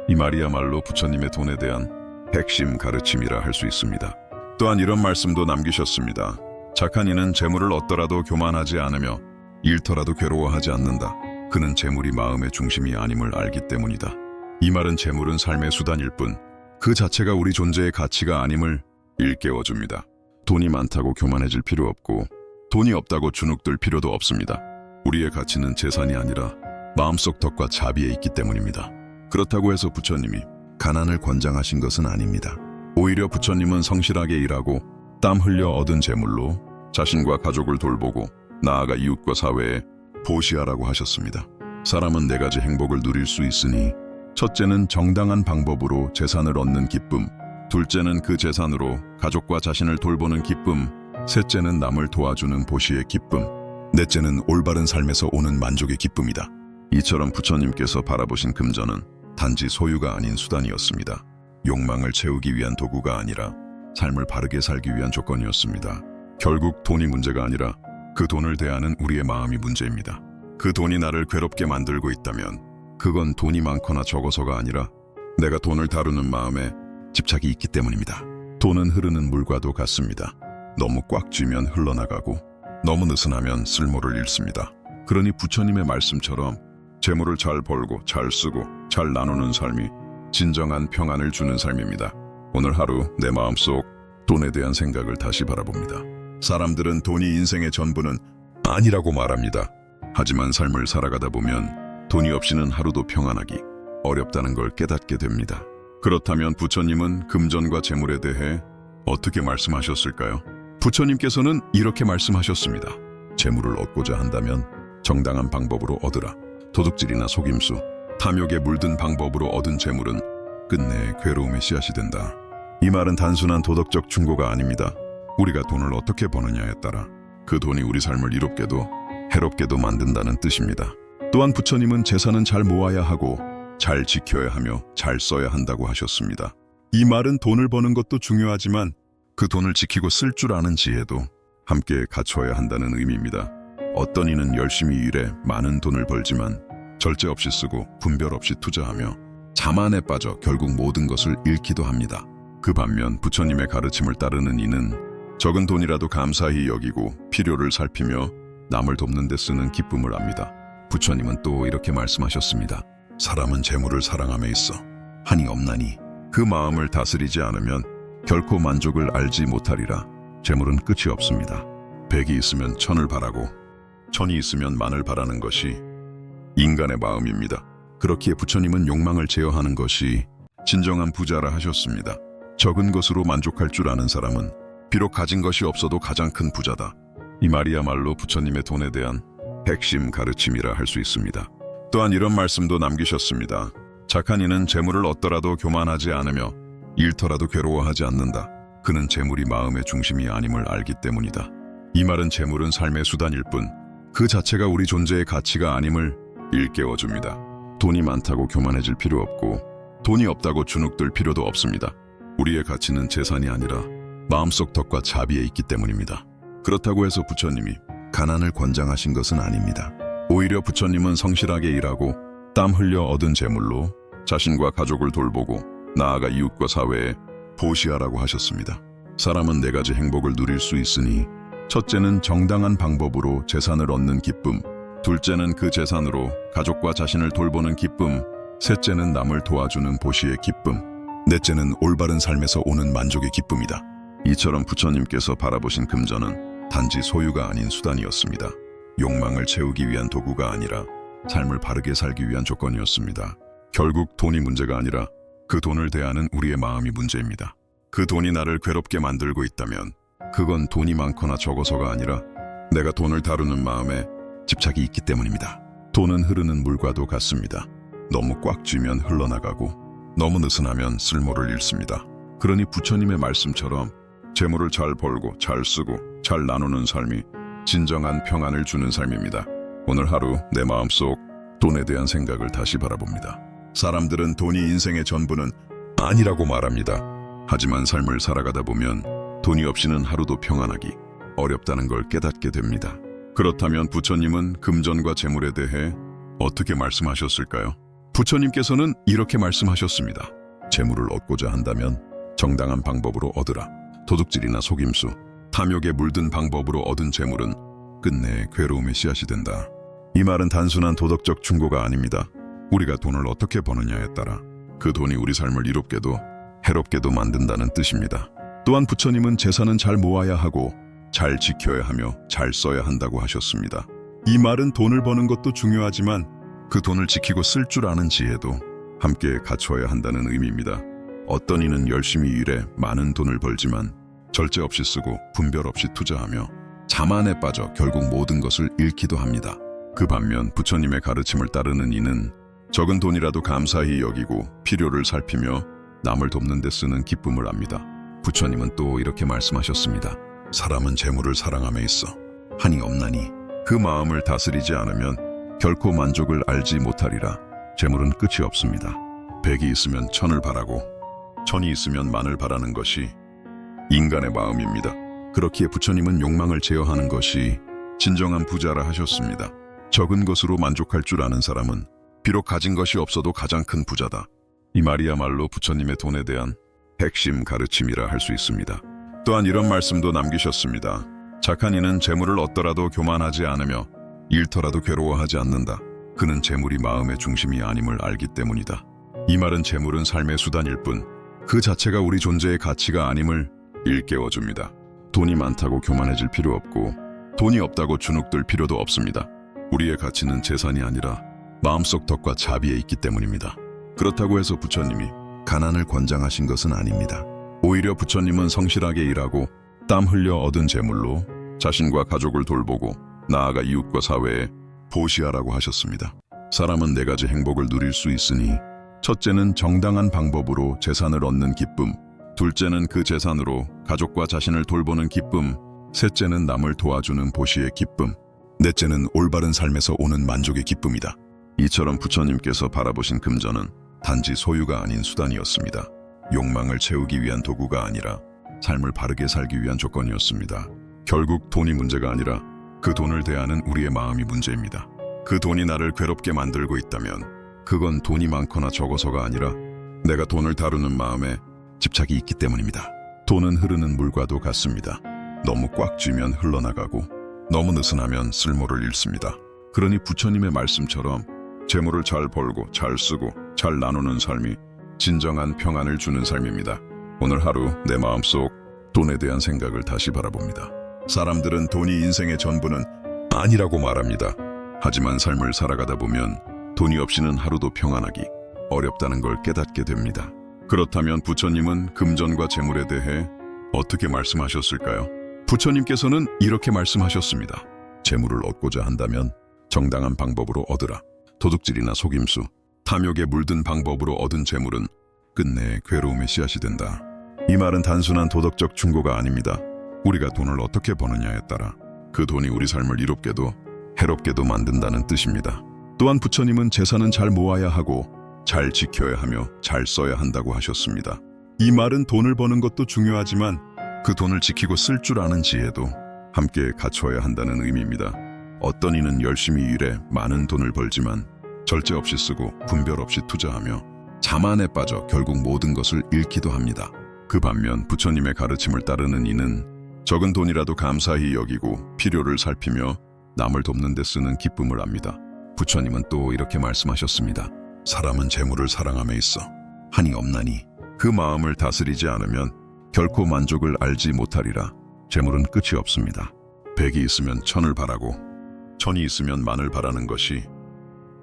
이 말이야말로 부처님의 돈에 대한 핵심 가르침이라 할 수 있습니다. 또한 이런 말씀도 남기셨습니다. 착한 이는 재물을 얻더라도 교만하지 않으며 잃더라도 괴로워하지 않는다. 그는 재물이 마음의 중심이 아님을 알기 때문이다. 이 말은 재물은 삶의 수단일 뿐 그 자체가 우리 존재의 가치가 아님을 일깨워줍니다. 돈이 많다고 교만해질 필요 없고 돈이 없다고 주눅들 필요도 없습니다. 우리의 가치는 재산이 아니라 마음속 덕과 자비에 있기 때문입니다. 그렇다고 해서 부처님이 가난을 권장하신 것은 아닙니다. 오히려 부처님은 성실하게 일하고 땀 흘려 얻은 재물로 자신과 가족을 돌보고 나아가 이웃과 사회에 보시하라고 하셨습니다. 사람은 네 가지 행복을 누릴 수 있으니 첫째는 정당한 방법으로 재산을 얻는 기쁨, 둘째는 그 재산으로 가족과 자신을 돌보는 기쁨, 셋째는 남을 도와주는 보시의 기쁨, 넷째는 올바른 삶에서 오는 만족의 기쁨이다. 이처럼 부처님께서 바라보신 금전은 단지 소유가 아닌 수단이었습니다. 욕망을 채우기 위한 도구가 아니라 삶을 바르게 살기 위한 조건이었습니다. 결국 돈이 문제가 아니라 그 돈을 대하는 우리의 마음이 문제입니다. 그 돈이 나를 괴롭게 만들고 있다면 그건 돈이 많거나 적어서가 아니라 내가 돈을 다루는 마음에 집착이 있기 때문입니다. 돈은 흐르는 물과도 같습니다. 너무 꽉 쥐면 흘러나가고 너무 느슨하면 쓸모를 잃습니다. 그러니 부처님의 말씀처럼 재물을 잘 벌고 잘 쓰고 잘 나누는 삶이 진정한 평안을 주는 삶입니다. 오늘 하루 내 마음속 돈에 대한 생각을 다시 바라봅니다. 사람들은 돈이 인생의 전부는 아니라고 말합니다. 하지만 삶을 살아가다 보면 돈이 없이는 하루도 평안하기 어렵다는 걸 깨닫게 됩니다. 그렇다면 부처님은 금전과 재물에 대해 어떻게 말씀하셨을까요? 부처님께서는 이렇게 말씀하셨습니다. 재물을 얻고자 한다면 정당한 방법으로 얻으라. 도둑질이나 속임수, 탐욕에 물든 방법으로 얻은 재물은 끝내 괴로움의 씨앗이 된다. 이 말은 단순한 도덕적 충고가 아닙니다. 우리가 돈을 어떻게 버느냐에 따라 그 돈이 우리 삶을 이롭게도 해롭게도 만든다는 뜻입니다. 또한 부처님은 재산은 잘 모아야 하고 잘 지켜야 하며 잘 써야 한다고 하셨습니다. 이 말은 돈을 버는 것도 중요하지만 그 돈을 지키고 쓸 줄 아는 지혜도 함께 갖춰야 한다는 의미입니다. 어떤 이는 열심히 일해 많은 돈을 벌지만 절제 없이 쓰고 분별 없이 투자하며 자만에 빠져 결국 모든 것을 잃기도 합니다. 그 반면 부처님의 가르침을 따르는 이는 적은 돈이라도 감사히 여기고 필요를 살피며 남을 돕는 데 쓰는 기쁨을 압니다. 부처님은 또 이렇게 말씀하셨습니다. 사람은 재물을 사랑함에 있어 한이 없나니 그 마음을 다스리지 않으면 결코 만족을 알지 못하리라. 재물은 끝이 없습니다. 백이 있으면 천을 바라고 천이 있으면 만을 바라는 것이 인간의 마음입니다. 그렇기에 부처님은 욕망을 제어하는 것이 진정한 부자라 하셨습니다. 적은 것으로 만족할 줄 아는 사람은 비록 가진 것이 없어도 가장 큰 부자다. 이 말이야말로 부처님의 돈에 대한 핵심 가르침이라 할 수 있습니다. 또한 이런 말씀도 남기셨습니다. 착한 이는 재물을 얻더라도 교만하지 않으며 잃더라도 괴로워하지 않는다. 그는 재물이 마음의 중심이 아님을 알기 때문이다. 이 말은 재물은 삶의 수단일 뿐 그 자체가 우리 존재의 가치가 아님을 일깨워줍니다. 돈이 많다고 교만해질 필요 없고 돈이 없다고 주눅들 필요도 없습니다. 우리의 가치는 재산이 아니라 마음속 덕과 자비에 있기 때문입니다. 그렇다고 해서 부처님이 가난을 권장하신 것은 아닙니다. 오히려 부처님은 성실하게 일하고 땀 흘려 얻은 재물로 자신과 가족을 돌보고 나아가 이웃과 사회에 보시하라고 하셨습니다. 사람은 네 가지 행복을 누릴 수 있으니 첫째는 정당한 방법으로 재산을 얻는 기쁨, 둘째는 그 재산으로 가족과 자신을 돌보는 기쁨, 셋째는 남을 도와주는 보시의 기쁨, 넷째는 올바른 삶에서 오는 만족의 기쁨이다. 이처럼 부처님께서 바라보신 금전은 단지 소유가 아닌 수단이었습니다. 욕망을 채우기 위한 도구가 아니라 삶을 바르게 살기 위한 조건이었습니다. 결국 돈이 문제가 아니라 그 돈을 대하는 우리의 마음이 문제입니다. 그 돈이 나를 괴롭게 만들고 있다면 그건 돈이 많거나 적어서가 아니라 내가 돈을 다루는 마음에 집착이 있기 때문입니다. 돈은 흐르는 물과도 같습니다. 너무 꽉 쥐면 흘러나가고 너무 느슨하면 쓸모를 잃습니다. 그러니 부처님의 말씀처럼 재물을 잘 벌고 잘 쓰고 잘 나누는 삶이 진정한 평안을 주는 삶입니다. 오늘 하루 내 마음속 돈에 대한 생각을 다시 바라봅니다. 사람들은 돈이 인생의 전부는 아니라고 말합니다. 하지만 삶을 살아가다 보면 돈이 없이는 하루도 평안하기 어렵다는 걸 깨닫게 됩니다. 그렇다면 부처님은 금전과 재물에 대해 어떻게 말씀하셨을까요? 부처님께서는 이렇게 말씀하셨습니다. 재물을 얻고자 한다면 정당한 방법으로 얻으라. 도둑질이나 속임수, 탐욕에 물든 방법으로 얻은 재물은 끝내 괴로움의 씨앗이 된다. 이 말은 단순한 도덕적 충고가 아닙니다. 우리가 돈을 어떻게 버느냐에 따라 그 돈이 우리 삶을 이롭게도 해롭게도 만든다는 뜻입니다. 또한 부처님은 재산은 잘 모아야 하고 잘 지켜야 하며 잘 써야 한다고 하셨습니다. 이 말은 돈을 버는 것도 중요하지만 그 돈을 지키고 쓸 줄 아는 지혜도 함께 갖춰야 한다는 의미입니다. 어떤 이는 열심히 일해 많은 돈을 벌지만 절제 없이 쓰고 분별 없이 투자하며 자만에 빠져 결국 모든 것을 잃기도 합니다. 그 반면 부처님의 가르침을 따르는 이는 적은 돈이라도 감사히 여기고 필요를 살피며 남을 돕는 데 쓰는 기쁨을 압니다. 부처님은 또 이렇게 말씀하셨습니다. 사람은 재물을 사랑함에 있어 한이 없나니 그 마음을 다스리지 않으면 결코 만족을 알지 못하리라. 재물은 끝이 없습니다. 100이 있으면 1000을 바라고 1000이 있으면 만을 바라는 것이 인간의 마음입니다. 그렇기에 부처님은 욕망을 제어하는 것이 진정한 부자라 하셨습니다. 적은 것으로 만족할 줄 아는 사람은 비록 가진 것이 없어도 가장 큰 부자다. 이 말이야말로 부처님의 돈에 대한 핵심 가르침이라 할 수 있습니다. 또한 이런 말씀도 남기셨습니다. 착한 이는 재물을 얻더라도 교만하지 않으며 잃더라도 괴로워하지 않는다. 그는 재물이 마음의 중심이 아님을 알기 때문이다. 이 말은 재물은 삶의 수단일 뿐 그 자체가 우리 존재의 가치가 아님을 일깨워줍니다. 돈이 많다고 교만해질 필요 없고 돈이 없다고 주눅들 필요도 없습니다. 우리의 가치는 재산이 아니라 마음속 덕과 자비에 있기 때문입니다. 그렇다고 해서 부처님이 가난을 권장하신 것은 아닙니다. 오히려 부처님은 성실하게 일하고 땀 흘려 얻은 재물로 자신과 가족을 돌보고 나아가 이웃과 사회에 보시하라고 하셨습니다. 사람은 네 가지 행복을 누릴 수 있으니 첫째는 정당한 방법으로 재산을 얻는 기쁨, 둘째는 그 재산으로 가족과 자신을 돌보는 기쁨, 셋째는 남을 도와주는 보시의 기쁨, 넷째는 올바른 삶에서 오는 만족의 기쁨이다. 이처럼 부처님께서 바라보신 금전은 단지 소유가 아닌 수단이었습니다. 욕망을 채우기 위한 도구가 아니라 삶을 바르게 살기 위한 조건이었습니다. 결국 돈이 문제가 아니라 그 돈을 대하는 우리의 마음이 문제입니다. 그 돈이 나를 괴롭게 만들고 있다면 그건 돈이 많거나 적어서가 아니라 내가 돈을 다루는 마음에 집착이 있기 때문입니다. 돈은 흐르는 물과도 같습니다. 너무 꽉 쥐면 흘러나가고 너무 느슨하면 쓸모를 잃습니다. 그러니 부처님의 말씀처럼 재물을 잘 벌고 잘 쓰고 잘 나누는 삶이 진정한 평안을 주는 삶입니다. 오늘 하루 내 마음속 돈에 대한 생각을 다시 바라봅니다. 사람들은 돈이 인생의 전부는 아니라고 말합니다. 하지만 삶을 살아가다 보면 돈이 없이는 하루도 평안하기 어렵다는 걸 깨닫게 됩니다. 그렇다면 부처님은 금전과 재물에 대해 어떻게 말씀하셨을까요? 부처님께서는 이렇게 말씀하셨습니다. 재물을 얻고자 한다면 정당한 방법으로 얻으라. 도둑질이나 속임수, 탐욕에 물든 방법으로 얻은 재물은 끝내 괴로움의 씨앗이 된다. 이 말은 단순한 도덕적 충고가 아닙니다. 우리가 돈을 어떻게 버느냐에 따라 그 돈이 우리 삶을 이롭게도 해롭게도 만든다는 뜻입니다. 또한 부처님은 재산은 잘 모아야 하고 잘 지켜야 하며 잘 써야 한다고 하셨습니다. 이 말은 돈을 버는 것도 중요하지만 그 돈을 지키고 쓸 줄 아는 지혜도 함께 갖춰야 한다는 의미입니다. 어떤 이는 열심히 일해 많은 돈을 벌지만 절제 없이 쓰고 분별 없이 투자하며 자만에 빠져 결국 모든 것을 잃기도 합니다. 그 반면 부처님의 가르침을 따르는 이는 적은 돈이라도 감사히 여기고 필요를 살피며 남을 돕는 데 쓰는 기쁨을 압니다. 부처님은 또 이렇게 말씀하셨습니다. 사람은 재물을 사랑함에 있어 한이 없나니 그 마음을 다스리지 않으면 결코 만족을 알지 못하리라. 재물은 끝이 없습니다. 백이 있으면 천을 바라고 천이 있으면 만을 바라는 것이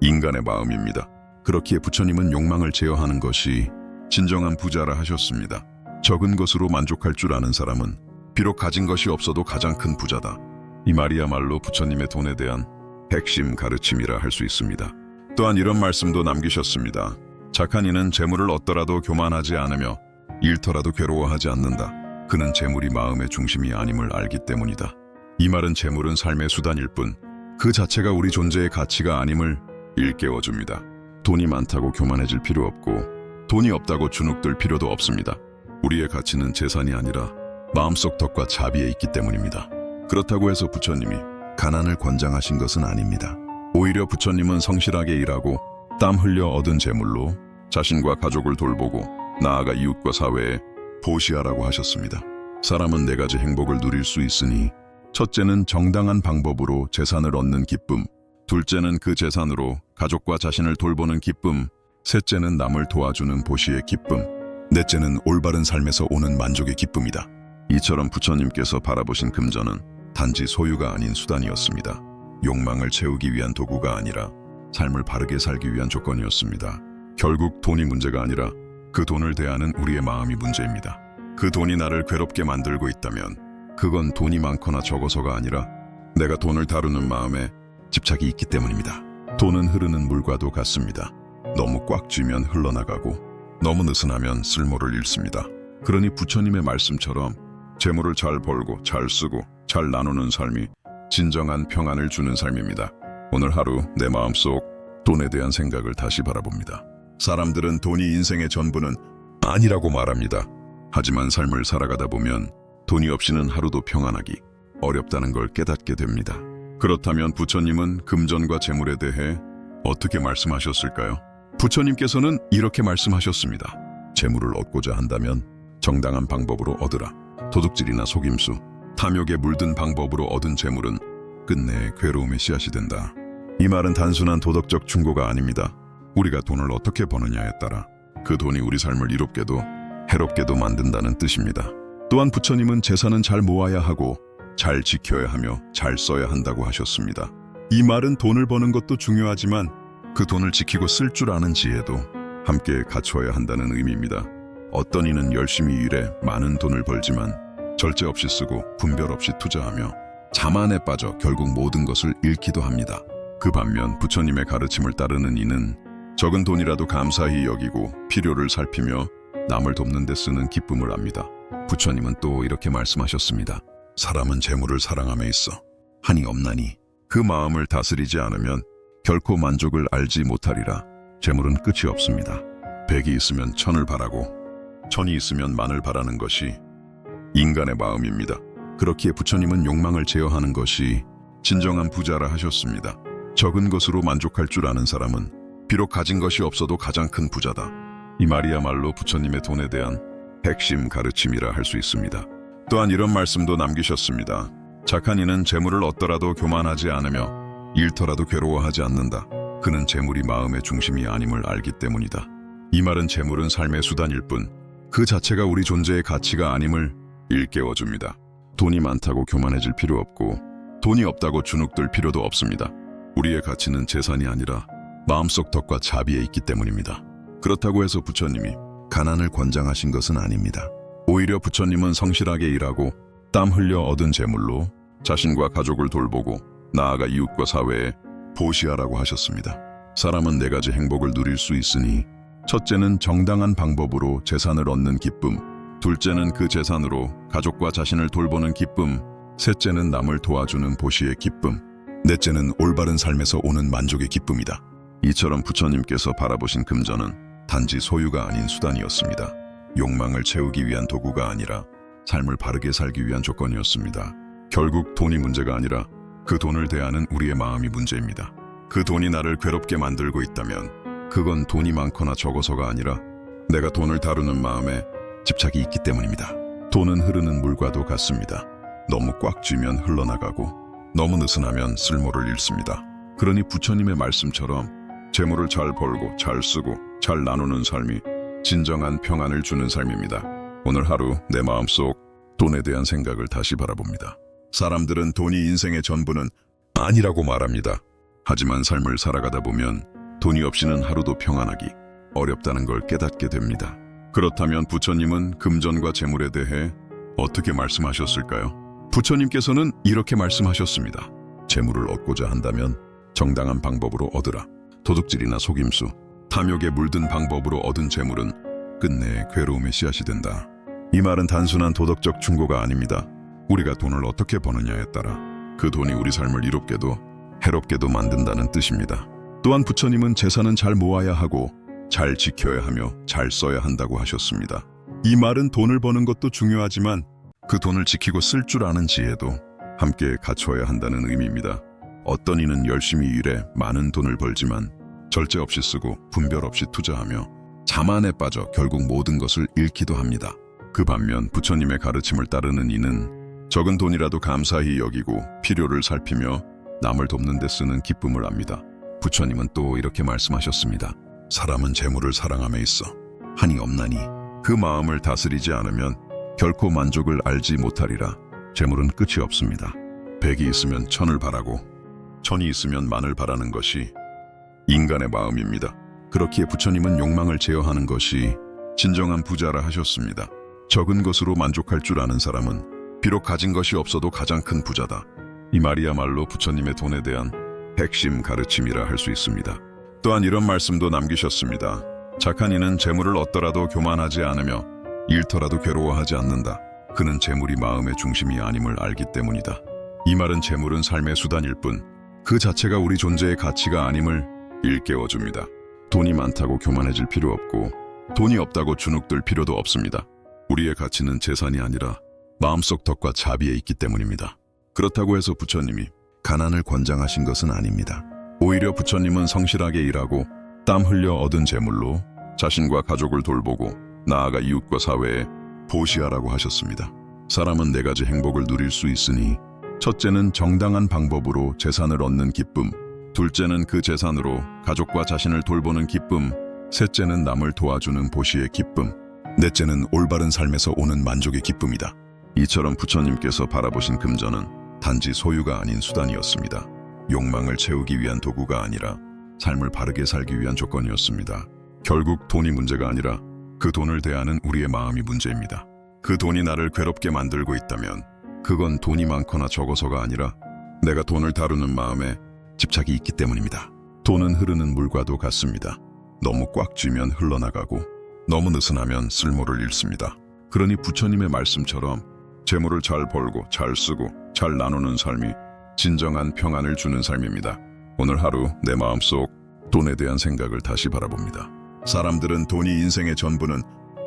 인간의 마음입니다. 그렇기에 부처님은 욕망을 제어하는 것이 진정한 부자라 하셨습니다. 적은 것으로 만족할 줄 아는 사람은 비록 가진 것이 없어도 가장 큰 부자다. 이 말이야말로 부처님의 돈에 대한 핵심 가르침이라 할 수 있습니다. 또한 이런 말씀도 남기셨습니다. 착한 이는 재물을 얻더라도 교만하지 않으며 잃더라도 괴로워하지 않는다. 그는 재물이 마음의 중심이 아님을 알기 때문이다. 이 말은 재물은 삶의 수단일 뿐 그 자체가 우리 존재의 가치가 아님을 일깨워줍니다. 돈이 많다고 교만해질 필요 없고 돈이 없다고 주눅들 필요도 없습니다. 우리의 가치는 재산이 아니라 마음속 덕과 자비에 있기 때문입니다. 그렇다고 해서 부처님이 가난을 권장하신 것은 아닙니다. 오히려 부처님은 성실하게 일하고 땀 흘려 얻은 재물로 자신과 가족을 돌보고 나아가 이웃과 사회에 보시하라고 하셨습니다. 사람은 네 가지 행복을 누릴 수 있으니 첫째는 정당한 방법으로 재산을 얻는 기쁨, 둘째는 그 재산으로 가족과 자신을 돌보는 기쁨, 셋째는 남을 도와주는 보시의 기쁨, 넷째는 올바른 삶에서 오는 만족의 기쁨이다. 이처럼 부처님께서 바라보신 금전은 단지 소유가 아닌 수단이었습니다. 욕망을 채우기 위한 도구가 아니라 삶을 바르게 살기 위한 조건이었습니다. 결국 돈이 문제가 아니라 그 돈을 대하는 우리의 마음이 문제입니다. 그 돈이 나를 괴롭게 만들고 있다면 그건 돈이 많거나 적어서가 아니라 내가 돈을 다루는 마음에 집착이 있기 때문입니다. 돈은 흐르는 물과도 같습니다. 너무 꽉 쥐면 흘러나가고 너무 느슨하면 쓸모를 잃습니다. 그러니 부처님의 말씀처럼 재물을 잘 벌고 잘 쓰고 잘 나누는 삶이 진정한 평안을 주는 삶입니다. 오늘 하루 내 마음속 돈에 대한 생각을 다시 바라봅니다. 사람들은 돈이 인생의 전부는 아니라고 말합니다. 하지만 삶을 살아가다 보면 돈이 없이는 하루도 평안하기 어렵다는 걸 깨닫게 됩니다. 그렇다면 부처님은 금전과 재물에 대해 어떻게 말씀하셨을까요? 부처님께서는 이렇게 말씀하셨습니다. 재물을 얻고자 한다면 정당한 방법으로 얻으라. 도둑질이나 속임수, 탐욕에 물든 방법으로 얻은 재물은 끝내 괴로움의 씨앗이 된다. 이 말은 단순한 도덕적 충고가 아닙니다. 우리가 돈을 어떻게 버느냐에 따라 그 돈이 우리 삶을 이롭게도 해롭게도 만든다는 뜻입니다. 또한 부처님은 재산은 잘 모아야 하고 잘 지켜야 하며 잘 써야 한다고 하셨습니다. 이 말은 돈을 버는 것도 중요하지만 그 돈을 지키고 쓸 줄 아는 지혜도 함께 갖춰야 한다는 의미입니다. 어떤 이는 열심히 일해 많은 돈을 벌지만 절제 없이 쓰고 분별 없이 투자하며 자만에 빠져 결국 모든 것을 잃기도 합니다. 그 반면 부처님의 가르침을 따르는 이는 적은 돈이라도 감사히 여기고 필요를 살피며 남을 돕는 데 쓰는 기쁨을 압니다. 부처님은 또 이렇게 말씀하셨습니다. 사람은 재물을 사랑함에 있어 한이 없나니 그 마음을 다스리지 않으면 결코 만족을 알지 못하리라. 재물은 끝이 없습니다. 백이 있으면 천을 바라고 천이 있으면 만을 바라는 것이 인간의 마음입니다. 그렇기에 부처님은 욕망을 제어하는 것이 진정한 부자라 하셨습니다. 적은 것으로 만족할 줄 아는 사람은 비록 가진 것이 없어도 가장 큰 부자다. 이 말이야말로 부처님의 돈에 대한 핵심 가르침이라 할 수 있습니다. 또한 이런 말씀도 남기셨습니다. 착한 이는 재물을 얻더라도 교만하지 않으며 잃더라도 괴로워하지 않는다. 그는 재물이 마음의 중심이 아님을 알기 때문이다. 이 말은 재물은 삶의 수단일 뿐 그 자체가 우리 존재의 가치가 아님을 일깨워줍니다. 돈이 많다고 교만해질 필요 없고 돈이 없다고 주눅들 필요도 없습니다. 우리의 가치는 재산이 아니라 마음속 덕과 자비에 있기 때문입니다. 그렇다고 해서 부처님이 가난을 권장하신 것은 아닙니다. 오히려 부처님은 성실하게 일하고 땀 흘려 얻은 재물로 자신과 가족을 돌보고 나아가 이웃과 사회에 보시하라고 하셨습니다. 사람은 네 가지 행복을 누릴 수 있으니 첫째는 정당한 방법으로 재산을 얻는 기쁨, 둘째는 그 재산으로 가족과 자신을 돌보는 기쁨, 셋째는 남을 도와주는 보시의 기쁨, 넷째는 올바른 삶에서 오는 만족의 기쁨이다. 이처럼 부처님께서 바라보신 금전은 단지 소유가 아닌 수단이었습니다. 욕망을 채우기 위한 도구가 아니라 삶을 바르게 살기 위한 조건이었습니다. 결국 돈이 문제가 아니라 그 돈을 대하는 우리의 마음이 문제입니다. 그 돈이 나를 괴롭게 만들고 있다면 그건 돈이 많거나 적어서가 아니라 내가 돈을 다루는 마음에 집착이 있기 때문입니다. 돈은 흐르는 물과도 같습니다. 너무 꽉 쥐면 흘러나가고 너무 느슨하면 쓸모를 잃습니다. 그러니 부처님의 말씀처럼 재물을 잘 벌고 잘 쓰고 잘 나누는 삶이 진정한 평안을 주는 삶입니다. 오늘 하루 내 마음속 돈에 대한 생각을 다시 바라봅니다. 사람들은 돈이 인생의 전부는 아니라고 말합니다. 하지만 삶을 살아가다 보면 돈이 없이는 하루도 평안하기 어렵다는 걸 깨닫게 됩니다. 그렇다면 부처님은 금전과 재물에 대해 어떻게 말씀하셨을까요? 부처님께서는 이렇게 말씀하셨습니다. 재물을 얻고자 한다면 정당한 방법으로 얻으라. 도둑질이나 속임수, 탐욕에 물든 방법으로 얻은 재물은 끝내 괴로움의 씨앗이 된다. 이 말은 단순한 도덕적 충고가 아닙니다. 우리가 돈을 어떻게 버느냐에 따라 그 돈이 우리 삶을 이롭게도 해롭게도 만든다는 뜻입니다. 또한 부처님은 재산은 잘 모아야 하고 잘 지켜야 하며 잘 써야 한다고 하셨습니다. 이 말은 돈을 버는 것도 중요하지만 그 돈을 지키고 쓸 줄 아는 지혜도 함께 갖춰야 한다는 의미입니다. 어떤 이는 열심히 일해 많은 돈을 벌지만 절제 없이 쓰고 분별 없이 투자하며 자만에 빠져 결국 모든 것을 잃기도 합니다. 그 반면 부처님의 가르침을 따르는 이는 적은 돈이라도 감사히 여기고 필요를 살피며 남을 돕는 데 쓰는 기쁨을 압니다. 부처님은 또 이렇게 말씀하셨습니다. 사람은 재물을 사랑함에 있어 한이 없나니 그 마음을 다스리지 않으면 결코 만족을 알지 못하리라. 재물은 끝이 없습니다. 100이 있으면 1000을 바라고 1000이 있으면 만을 바라는 것이 인간의 마음입니다. 그렇기에 부처님은 욕망을 제어하는 것이 진정한 부자라 하셨습니다. 적은 것으로 만족할 줄 아는 사람은 비록 가진 것이 없어도 가장 큰 부자다. 이 말이야말로 부처님의 돈에 대한 핵심 가르침이라 할 수 있습니다. 또한 이런 말씀도 남기셨습니다. 착한 이는 재물을 얻더라도 교만하지 않으며 잃더라도 괴로워하지 않는다. 그는 재물이 마음의 중심이 아님을 알기 때문이다. 이 말은 재물은 삶의 수단일 뿐 그 자체가 우리 존재의 가치가 아님을 일깨워줍니다. 돈이 많다고 교만해질 필요 없고 돈이 없다고 주눅들 필요도 없습니다. 우리의 가치는 재산이 아니라 마음속 덕과 자비에 있기 때문입니다. 그렇다고 해서 부처님이 가난을 권장하신 것은 아닙니다. 오히려 부처님은 성실하게 일하고 땀 흘려 얻은 재물로 자신과 가족을 돌보고 나아가 이웃과 사회에 보시하라고 하셨습니다. 사람은 4가지 행복을 누릴 수 있으니 첫째는 정당한 방법으로 재산을 얻는 기쁨, 둘째는 그 재산으로 가족과 자신을 돌보는 기쁨, 셋째는 남을 도와주는 보시의 기쁨, 넷째는 올바른 삶에서 오는 만족의 기쁨이다. 이처럼 부처님께서 바라보신 금전은 단지 소유가 아닌 수단이었습니다. 욕망을 채우기 위한 도구가 아니라 삶을 바르게 살기 위한 조건이었습니다. 결국 돈이 문제가 아니라 그 돈을 대하는 우리의 마음이 문제입니다. 그 돈이 나를 괴롭게 만들고 있다면 그건 돈이 많거나 적어서가 아니라 내가 돈을 다루는 마음에 집착이 있기 때문입니다. 돈은 흐르는 물과도 같습니다. 너무 꽉 쥐면 흘러나가고 너무 느슨하면 쓸모를 잃습니다. 그러니 부처님의 말씀처럼 재물을 잘 벌고 잘 쓰고 잘 나누는 삶이 진정한 평안을 주는 삶입니다. 오늘 하루 내 마음속 돈에 대한 생각을 다시 바라봅니다. 사람들은 돈이 인생의 전부는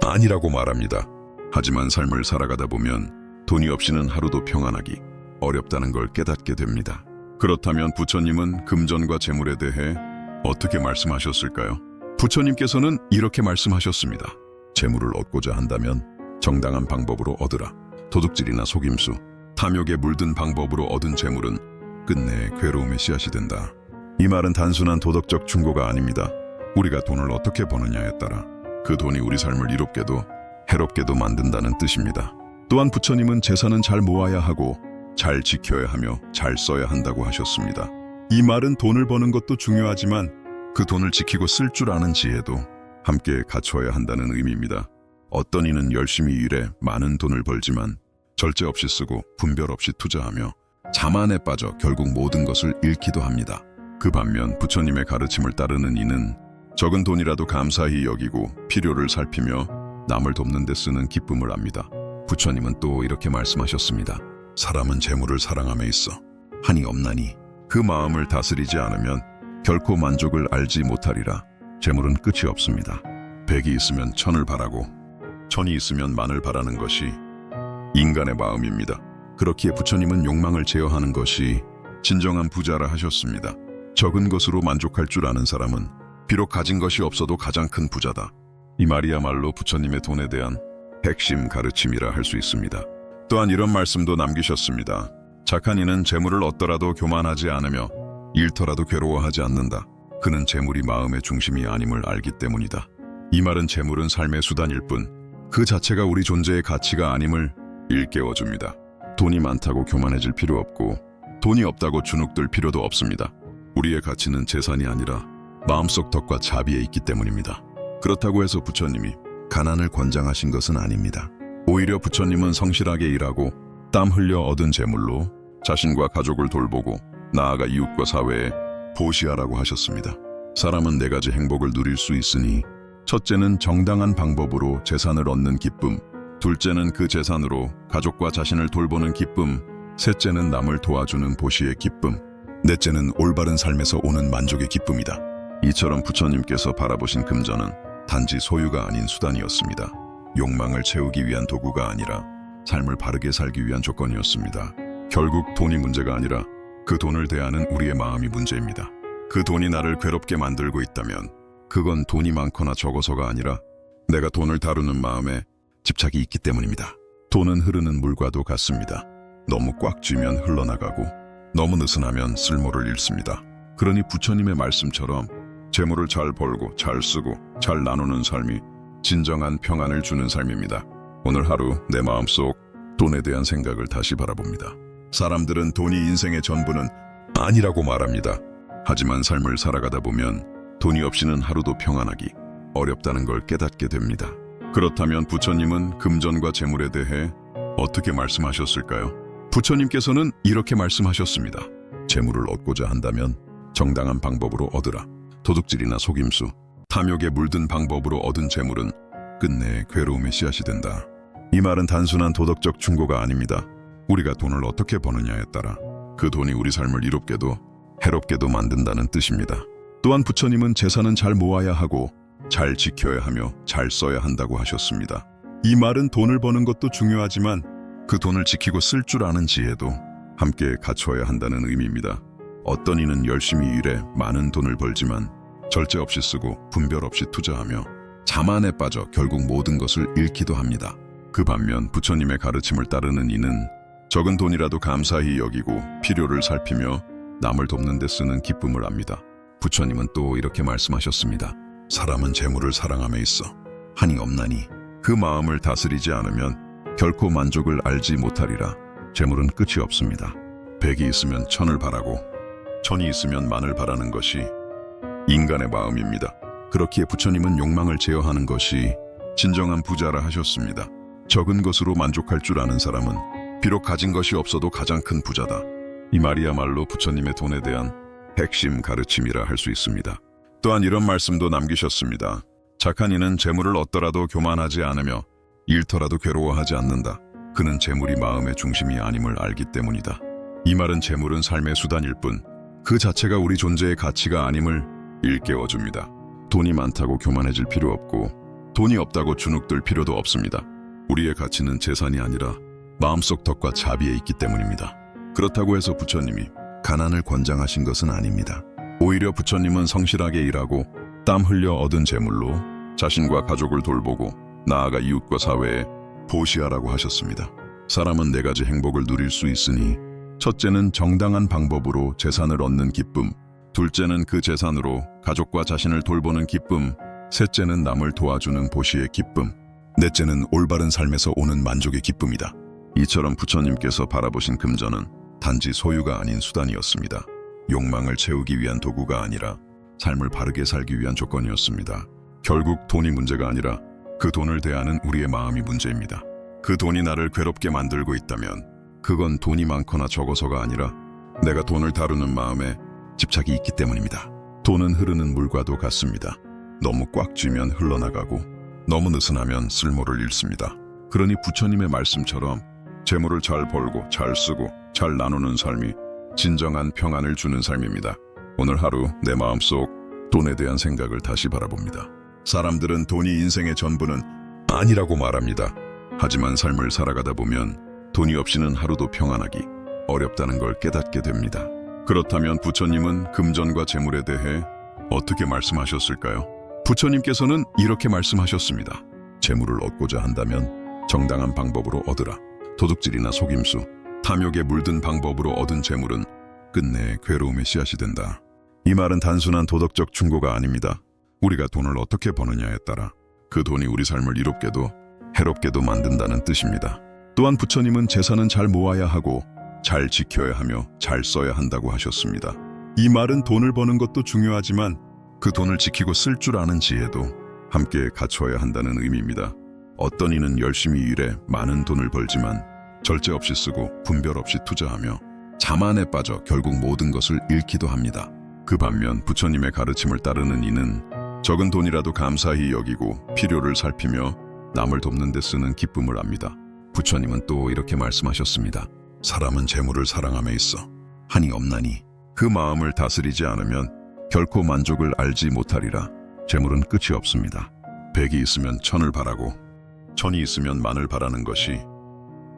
아니라고 말합니다. 하지만 삶을 살아가다 보면 돈이 없이는 하루도 평안하기 어렵다는 걸 깨닫게 됩니다. 그렇다면 부처님은 금전과 재물에 대해 어떻게 말씀하셨을까요? 부처님께서는 이렇게 말씀하셨습니다. 재물을 얻고자 한다면 정당한 방법으로 얻으라. 도둑질이나 속임수, 탐욕에 물든 방법으로 얻은 재물은 끝내 괴로움의 씨앗이 된다. 이 말은 단순한 도덕적 충고가 아닙니다. 우리가 돈을 어떻게 버느냐에 따라 그 돈이 우리 삶을 이롭게도 해롭게도 만든다는 뜻입니다. 또한 부처님은 재산은 잘 모아야 하고 잘 지켜야 하며 잘 써야 한다고 하셨습니다. 이 말은 돈을 버는 것도 중요하지만 그 돈을 지키고 쓸 줄 아는 지혜도 함께 갖춰야 한다는 의미입니다. 어떤 이는 열심히 일해 많은 돈을 벌지만 절제 없이 쓰고 분별 없이 투자하며 자만에 빠져 결국 모든 것을 잃기도 합니다. 그 반면 부처님의 가르침을 따르는 이는 적은 돈이라도 감사히 여기고 필요를 살피며 남을 돕는 데 쓰는 기쁨을 압니다. 부처님은 또 이렇게 말씀하셨습니다. 사람은 재물을 사랑함에 있어 한이 없나니 그 마음을 다스리지 않으면 결코 만족을 알지 못하리라. 재물은 끝이 없습니다. 백이 있으면 천을 바라고 천이 있으면 만을 바라는 것이 인간의 마음입니다. 그렇기에 부처님은 욕망을 제어하는 것이 진정한 부자라 하셨습니다. 적은 것으로 만족할 줄 아는 사람은 비록 가진 것이 없어도 가장 큰 부자다. 이 말이야말로 부처님의 돈에 대한 핵심 가르침이라 할 수 있습니다. 또한 이런 말씀도 남기셨습니다. 착한 이는 재물을 얻더라도 교만하지 않으며 잃더라도 괴로워하지 않는다. 그는 재물이 마음의 중심이 아님을 알기 때문이다. 이 말은 재물은 삶의 수단일 뿐 그 자체가 우리 존재의 가치가 아님을 일깨워줍니다. 돈이 많다고 교만해질 필요 없고 돈이 없다고 주눅들 필요도 없습니다. 우리의 가치는 재산이 아니라 마음속 덕과 자비에 있기 때문입니다. 그렇다고 해서 부처님이 가난을 권장하신 것은 아닙니다. 오히려 부처님은 성실하게 일하고 땀 흘려 얻은 재물로 자신과 가족을 돌보고 나아가 이웃과 사회에 보시하라고 하셨습니다. 사람은 네 가지 행복을 누릴 수 있으니 첫째는 정당한 방법으로 재산을 얻는 기쁨, 둘째는 그 재산으로 가족과 자신을 돌보는 기쁨, 셋째는 남을 도와주는 보시의 기쁨, 넷째는 올바른 삶에서 오는 만족의 기쁨이다. 이처럼 부처님께서 바라보신 금전은 단지 소유가 아닌 수단이었습니다. 욕망을 채우기 위한 도구가 아니라 삶을 바르게 살기 위한 조건이었습니다. 결국 돈이 문제가 아니라 그 돈을 대하는 우리의 마음이 문제입니다. 그 돈이 나를 괴롭게 만들고 있다면 그건 돈이 많거나 적어서가 아니라 내가 돈을 다루는 마음에 집착이 있기 때문입니다. 돈은 흐르는 물과도 같습니다. 너무 꽉 쥐면 흘러나가고 너무 느슨하면 쓸모를 잃습니다. 그러니 부처님의 말씀처럼 재물을 잘 벌고 잘 쓰고 잘 나누는 삶이 진정한 평안을 주는 삶입니다. 오늘 하루 내 마음속 돈에 대한 생각을 다시 바라봅니다. 사람들은 돈이 인생의 전부는 아니라고 말합니다. 하지만 삶을 살아가다 보면 돈이 없이는 하루도 평안하기 어렵다는 걸 깨닫게 됩니다. 그렇다면 부처님은 금전과 재물에 대해 어떻게 말씀하셨을까요? 부처님께서는 이렇게 말씀하셨습니다. 재물을 얻고자 한다면 정당한 방법으로 얻으라. 도둑질이나 속임수, 탐욕에 물든 방법으로 얻은 재물은 끝내 괴로움의 씨앗이 된다. 이 말은 단순한 도덕적 충고가 아닙니다. 우리가 돈을 어떻게 버느냐에 따라 그 돈이 우리 삶을 이롭게도 해롭게도 만든다는 뜻입니다. 또한 부처님은 재산은 잘 모아야 하고 잘 지켜야 하며 잘 써야 한다고 하셨습니다. 이 말은 돈을 버는 것도 중요하지만 그 돈을 지키고 쓸 줄 아는 지혜도 함께 갖춰야 한다는 의미입니다. 어떤 이는 열심히 일해 많은 돈을 벌지만 절제 없이 쓰고 분별 없이 투자하며 자만에 빠져 결국 모든 것을 잃기도 합니다. 그 반면 부처님의 가르침을 따르는 이는 적은 돈이라도 감사히 여기고 필요를 살피며 남을 돕는 데 쓰는 기쁨을 압니다. 부처님은 또 이렇게 말씀하셨습니다. 사람은 재물을 사랑함에 있어 한이 없나니 그 마음을 다스리지 않으면 결코 만족을 알지 못하리라. 재물은 끝이 없습니다. 백이 있으면 천을 바라고 천이 있으면 만을 바라는 것이 인간의 마음입니다. 그렇기에 부처님은 욕망을 제어하는 것이 진정한 부자라 하셨습니다. 적은 것으로 만족할 줄 아는 사람은 비록 가진 것이 없어도 가장 큰 부자다. 이 말이야말로 부처님의 돈에 대한 핵심 가르침이라 할 수 있습니다. 또한 이런 말씀도 남기셨습니다. 착한 이는 재물을 얻더라도 교만하지 않으며 잃더라도 괴로워하지 않는다. 그는 재물이 마음의 중심이 아님을 알기 때문이다. 이 말은 재물은 삶의 수단일 뿐 그 자체가 우리 존재의 가치가 아님을 일깨워줍니다. 돈이 많다고 교만해질 필요 없고 돈이 없다고 주눅들 필요도 없습니다. 우리의 가치는 재산이 아니라 마음속 덕과 자비에 있기 때문입니다. 그렇다고 해서 부처님이 가난을 권장하신 것은 아닙니다. 오히려 부처님은 성실하게 일하고 땀 흘려 얻은 재물로 자신과 가족을 돌보고 나아가 이웃과 사회에 보시하라고 하셨습니다. 사람은 네 가지 행복을 누릴 수 있으니 첫째는 정당한 방법으로 재산을 얻는 기쁨, 둘째는 그 재산으로 가족과 자신을 돌보는 기쁨, 셋째는 남을 도와주는 보시의 기쁨, 넷째는 올바른 삶에서 오는 만족의 기쁨이다. 이처럼 부처님께서 바라보신 금전은 단지 소유가 아닌 수단이었습니다. 욕망을 채우기 위한 도구가 아니라 삶을 바르게 살기 위한 조건이었습니다. 결국 돈이 문제가 아니라 그 돈을 대하는 우리의 마음이 문제입니다. 그 돈이 나를 괴롭게 만들고 있다면 그건 돈이 많거나 적어서가 아니라 내가 돈을 다루는 마음에 집착이 있기 때문입니다. 돈은 흐르는 물과도 같습니다. 너무 꽉 쥐면 흘러나가고 너무 느슨하면 쓸모를 잃습니다. 그러니 부처님의 말씀처럼 재물을 잘 벌고 잘 쓰고 잘 나누는 삶이 진정한 평안을 주는 삶입니다. 오늘 하루 내 마음속 돈에 대한 생각을 다시 바라봅니다. 사람들은 돈이 인생의 전부는 아니라고 말합니다. 하지만 삶을 살아가다 보면 돈이 없이는 하루도 평안하기 어렵다는 걸 깨닫게 됩니다. 그렇다면 부처님은 금전과 재물에 대해 어떻게 말씀하셨을까요? 부처님께서는 이렇게 말씀하셨습니다. 재물을 얻고자 한다면 정당한 방법으로 얻으라. 도둑질이나 속임수, 탐욕에 물든 방법으로 얻은 재물은 끝내 괴로움의 씨앗이 된다. 이 말은 단순한 도덕적 충고가 아닙니다. 우리가 돈을 어떻게 버느냐에 따라 그 돈이 우리 삶을 이롭게도 해롭게도 만든다는 뜻입니다. 또한 부처님은 재산은 잘 모아야 하고 잘 지켜야 하며 잘 써야 한다고 하셨습니다. 이 말은 돈을 버는 것도 중요하지만 그 돈을 지키고 쓸 줄 아는 지혜도 함께 갖춰야 한다는 의미입니다. 어떤 이는 열심히 일해 많은 돈을 벌지만 절제 없이 쓰고 분별 없이 투자하며 자만에 빠져 결국 모든 것을 잃기도 합니다. 그 반면 부처님의 가르침을 따르는 이는 적은 돈이라도 감사히 여기고 필요를 살피며 남을 돕는 데 쓰는 기쁨을 압니다. 부처님은 또 이렇게 말씀하셨습니다. 사람은 재물을 사랑함에 있어 한이 없나니 그 마음을 다스리지 않으면 결코 만족을 알지 못하리라. 재물은 끝이 없습니다. 백이 있으면 천을 바라고 천이 있으면 만을 바라는 것이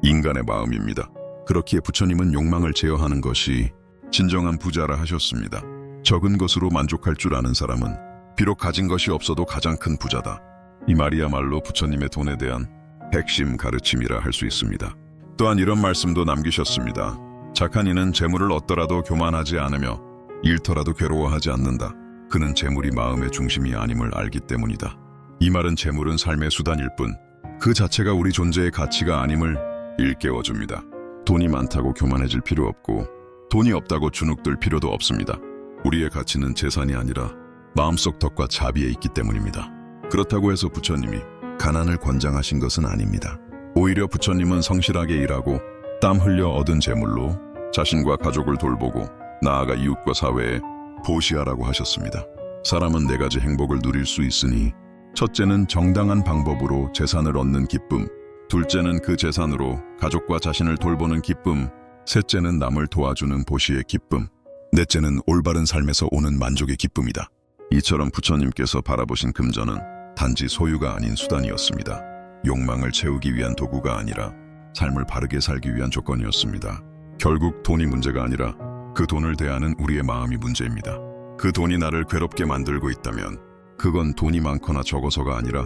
인간의 마음입니다. 그렇기에 부처님은 욕망을 제어하는 것이 진정한 부자라 하셨습니다. 적은 것으로 만족할 줄 아는 사람은 비록 가진 것이 없어도 가장 큰 부자다. 이 말이야말로 부처님의 돈에 대한 핵심 가르침이라 할 수 있습니다. 또한 이런 말씀도 남기셨습니다. 착한 이는 재물을 얻더라도 교만하지 않으며 잃더라도 괴로워하지 않는다. 그는 재물이 마음의 중심이 아님을 알기 때문이다. 이 말은 재물은 삶의 수단일 뿐 그 자체가 우리 존재의 가치가 아님을 일깨워줍니다. 돈이 많다고 교만해질 필요 없고 돈이 없다고 주눅들 필요도 없습니다. 우리의 가치는 재산이 아니라 마음속 덕과 자비에 있기 때문입니다. 그렇다고 해서 부처님이 가난을 권장하신 것은 아닙니다. 오히려 부처님은 성실하게 일하고 땀 흘려 얻은 재물로 자신과 가족을 돌보고 나아가 이웃과 사회에 보시하라고 하셨습니다. 사람은 네 가지 행복을 누릴 수 있으니 첫째는 정당한 방법으로 재산을 얻는 기쁨, 둘째는 그 재산으로 가족과 자신을 돌보는 기쁨, 셋째는 남을 도와주는 보시의 기쁨, 넷째는 올바른 삶에서 오는 만족의 기쁨이다. 이처럼 부처님께서 바라보신 금전은 단지 소유가 아닌 수단이었습니다. 욕망을 채우기 위한 도구가 아니라 삶을 바르게 살기 위한 조건이었습니다. 결국 돈이 문제가 아니라 그 돈을 대하는 우리의 마음이 문제입니다. 그 돈이 나를 괴롭게 만들고 있다면 그건 돈이 많거나 적어서가 아니라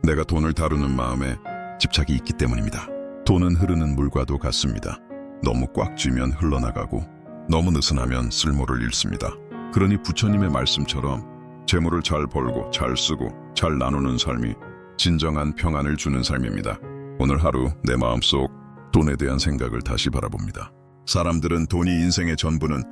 내가 돈을 다루는 마음에 집착이 있기 때문입니다. 돈은 흐르는 물과도 같습니다. 너무 꽉 쥐면 흘러나가고 너무 느슨하면 쓸모를 잃습니다. 그러니 부처님의 말씀처럼 재물을 잘 벌고 잘 쓰고 잘 나누는 삶이 진정한 평안을 주는 삶입니다. 오늘 하루 내 마음속 돈에 대한 생각을 다시 바라봅니다. 사람들은 돈이 인생의 전부는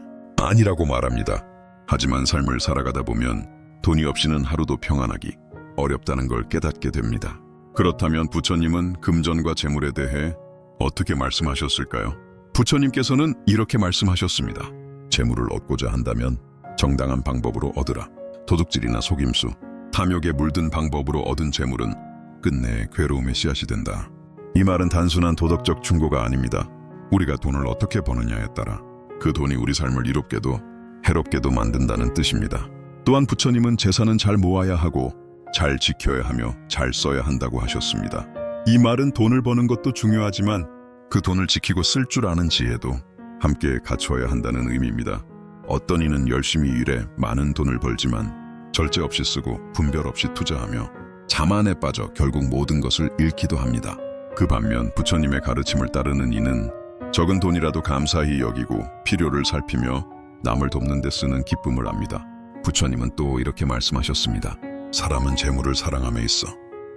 아니라고 말합니다. 하지만 삶을 살아가다 보면 돈이 없이는 하루도 평안하기 어렵다는 걸 깨닫게 됩니다. 그렇다면 부처님은 금전과 재물에 대해 어떻게 말씀하셨을까요? 부처님께서는 이렇게 말씀하셨습니다. 재물을 얻고자 한다면 정당한 방법으로 얻으라. 도둑질이나 속임수, 탐욕에 물든 방법으로 얻은 재물은 끝내 괴로움의 씨앗이 된다. 이 말은 단순한 도덕적 충고가 아닙니다. 우리가 돈을 어떻게 버느냐에 따라 그 돈이 우리 삶을 이롭게도 해롭게도 만든다는 뜻입니다. 또한 부처님은 재산은 잘 모아야 하고 잘 지켜야 하며 잘 써야 한다고 하셨습니다. 이 말은 돈을 버는 것도 중요하지만 그 돈을 지키고 쓸 줄 아는 지혜도 함께 갖춰야 한다는 의미입니다. 어떤 이는 열심히 일해 많은 돈을 벌지만 절제 없이 쓰고 분별 없이 투자하며 자만에 빠져 결국 모든 것을 잃기도 합니다. 그 반면 부처님의 가르침을 따르는 이는 적은 돈이라도 감사히 여기고 필요를 살피며 남을 돕는 데 쓰는 기쁨을 압니다. 부처님은 또 이렇게 말씀하셨습니다. 사람은 재물을 사랑함에 있어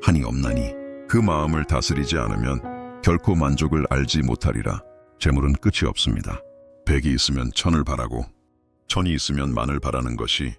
한이 없나니 그 마음을 다스리지 않으면 결코 만족을 알지 못하리라. 재물은 끝이 없습니다. 백이 있으면 천을 바라고 천이 있으면 만을 바라는 것이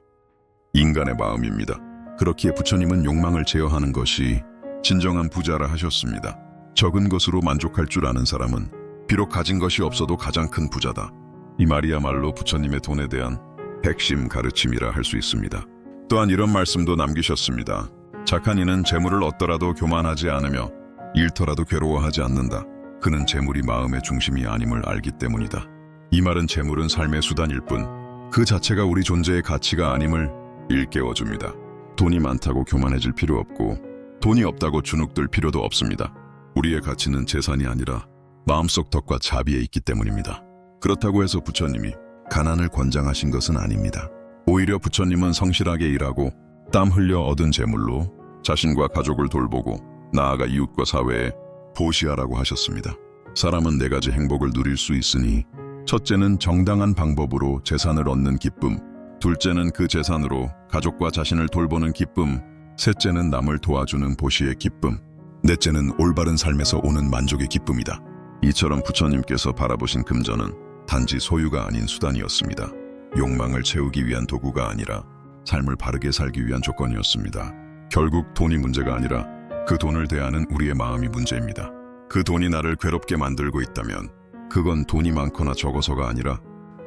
인간의 마음입니다. 그렇기에 부처님은 욕망을 제어하는 것이 진정한 부자라 하셨습니다. 적은 것으로 만족할 줄 아는 사람은 비록 가진 것이 없어도 가장 큰 부자다. 이 말이야말로 부처님의 돈에 대한 핵심 가르침이라 할 수 있습니다. 또한 이런 말씀도 남기셨습니다. 착한 이는 재물을 얻더라도 교만하지 않으며 잃더라도 괴로워하지 않는다. 그는 재물이 마음의 중심이 아님을 알기 때문이다. 이 말은 재물은 삶의 수단일 뿐 그 자체가 우리 존재의 가치가 아님을 일깨워줍니다. 돈이 많다고 교만해질 필요 없고 돈이 없다고 주눅들 필요도 없습니다. 우리의 가치는 재산이 아니라 마음속 덕과 자비에 있기 때문입니다. 그렇다고 해서 부처님이 가난을 권장하신 것은 아닙니다. 오히려 부처님은 성실하게 일하고 땀 흘려 얻은 재물로 자신과 가족을 돌보고 나아가 이웃과 사회에 보시하라고 하셨습니다. 사람은 네 가지 행복을 누릴 수 있으니 첫째는 정당한 방법으로 재산을 얻는 기쁨, 둘째는 그 재산으로 가족과 자신을 돌보는 기쁨, 셋째는 남을 도와주는 보시의 기쁨, 넷째는 올바른 삶에서 오는 만족의 기쁨이다. 이처럼 부처님께서 바라보신 금전은 단지 소유가 아닌 수단이었습니다. 욕망을 채우기 위한 도구가 아니라 삶을 바르게 살기 위한 조건이었습니다. 결국 돈이 문제가 아니라 그 돈을 대하는 우리의 마음이 문제입니다. 그 돈이 나를 괴롭게 만들고 있다면 그건 돈이 많거나 적어서가 아니라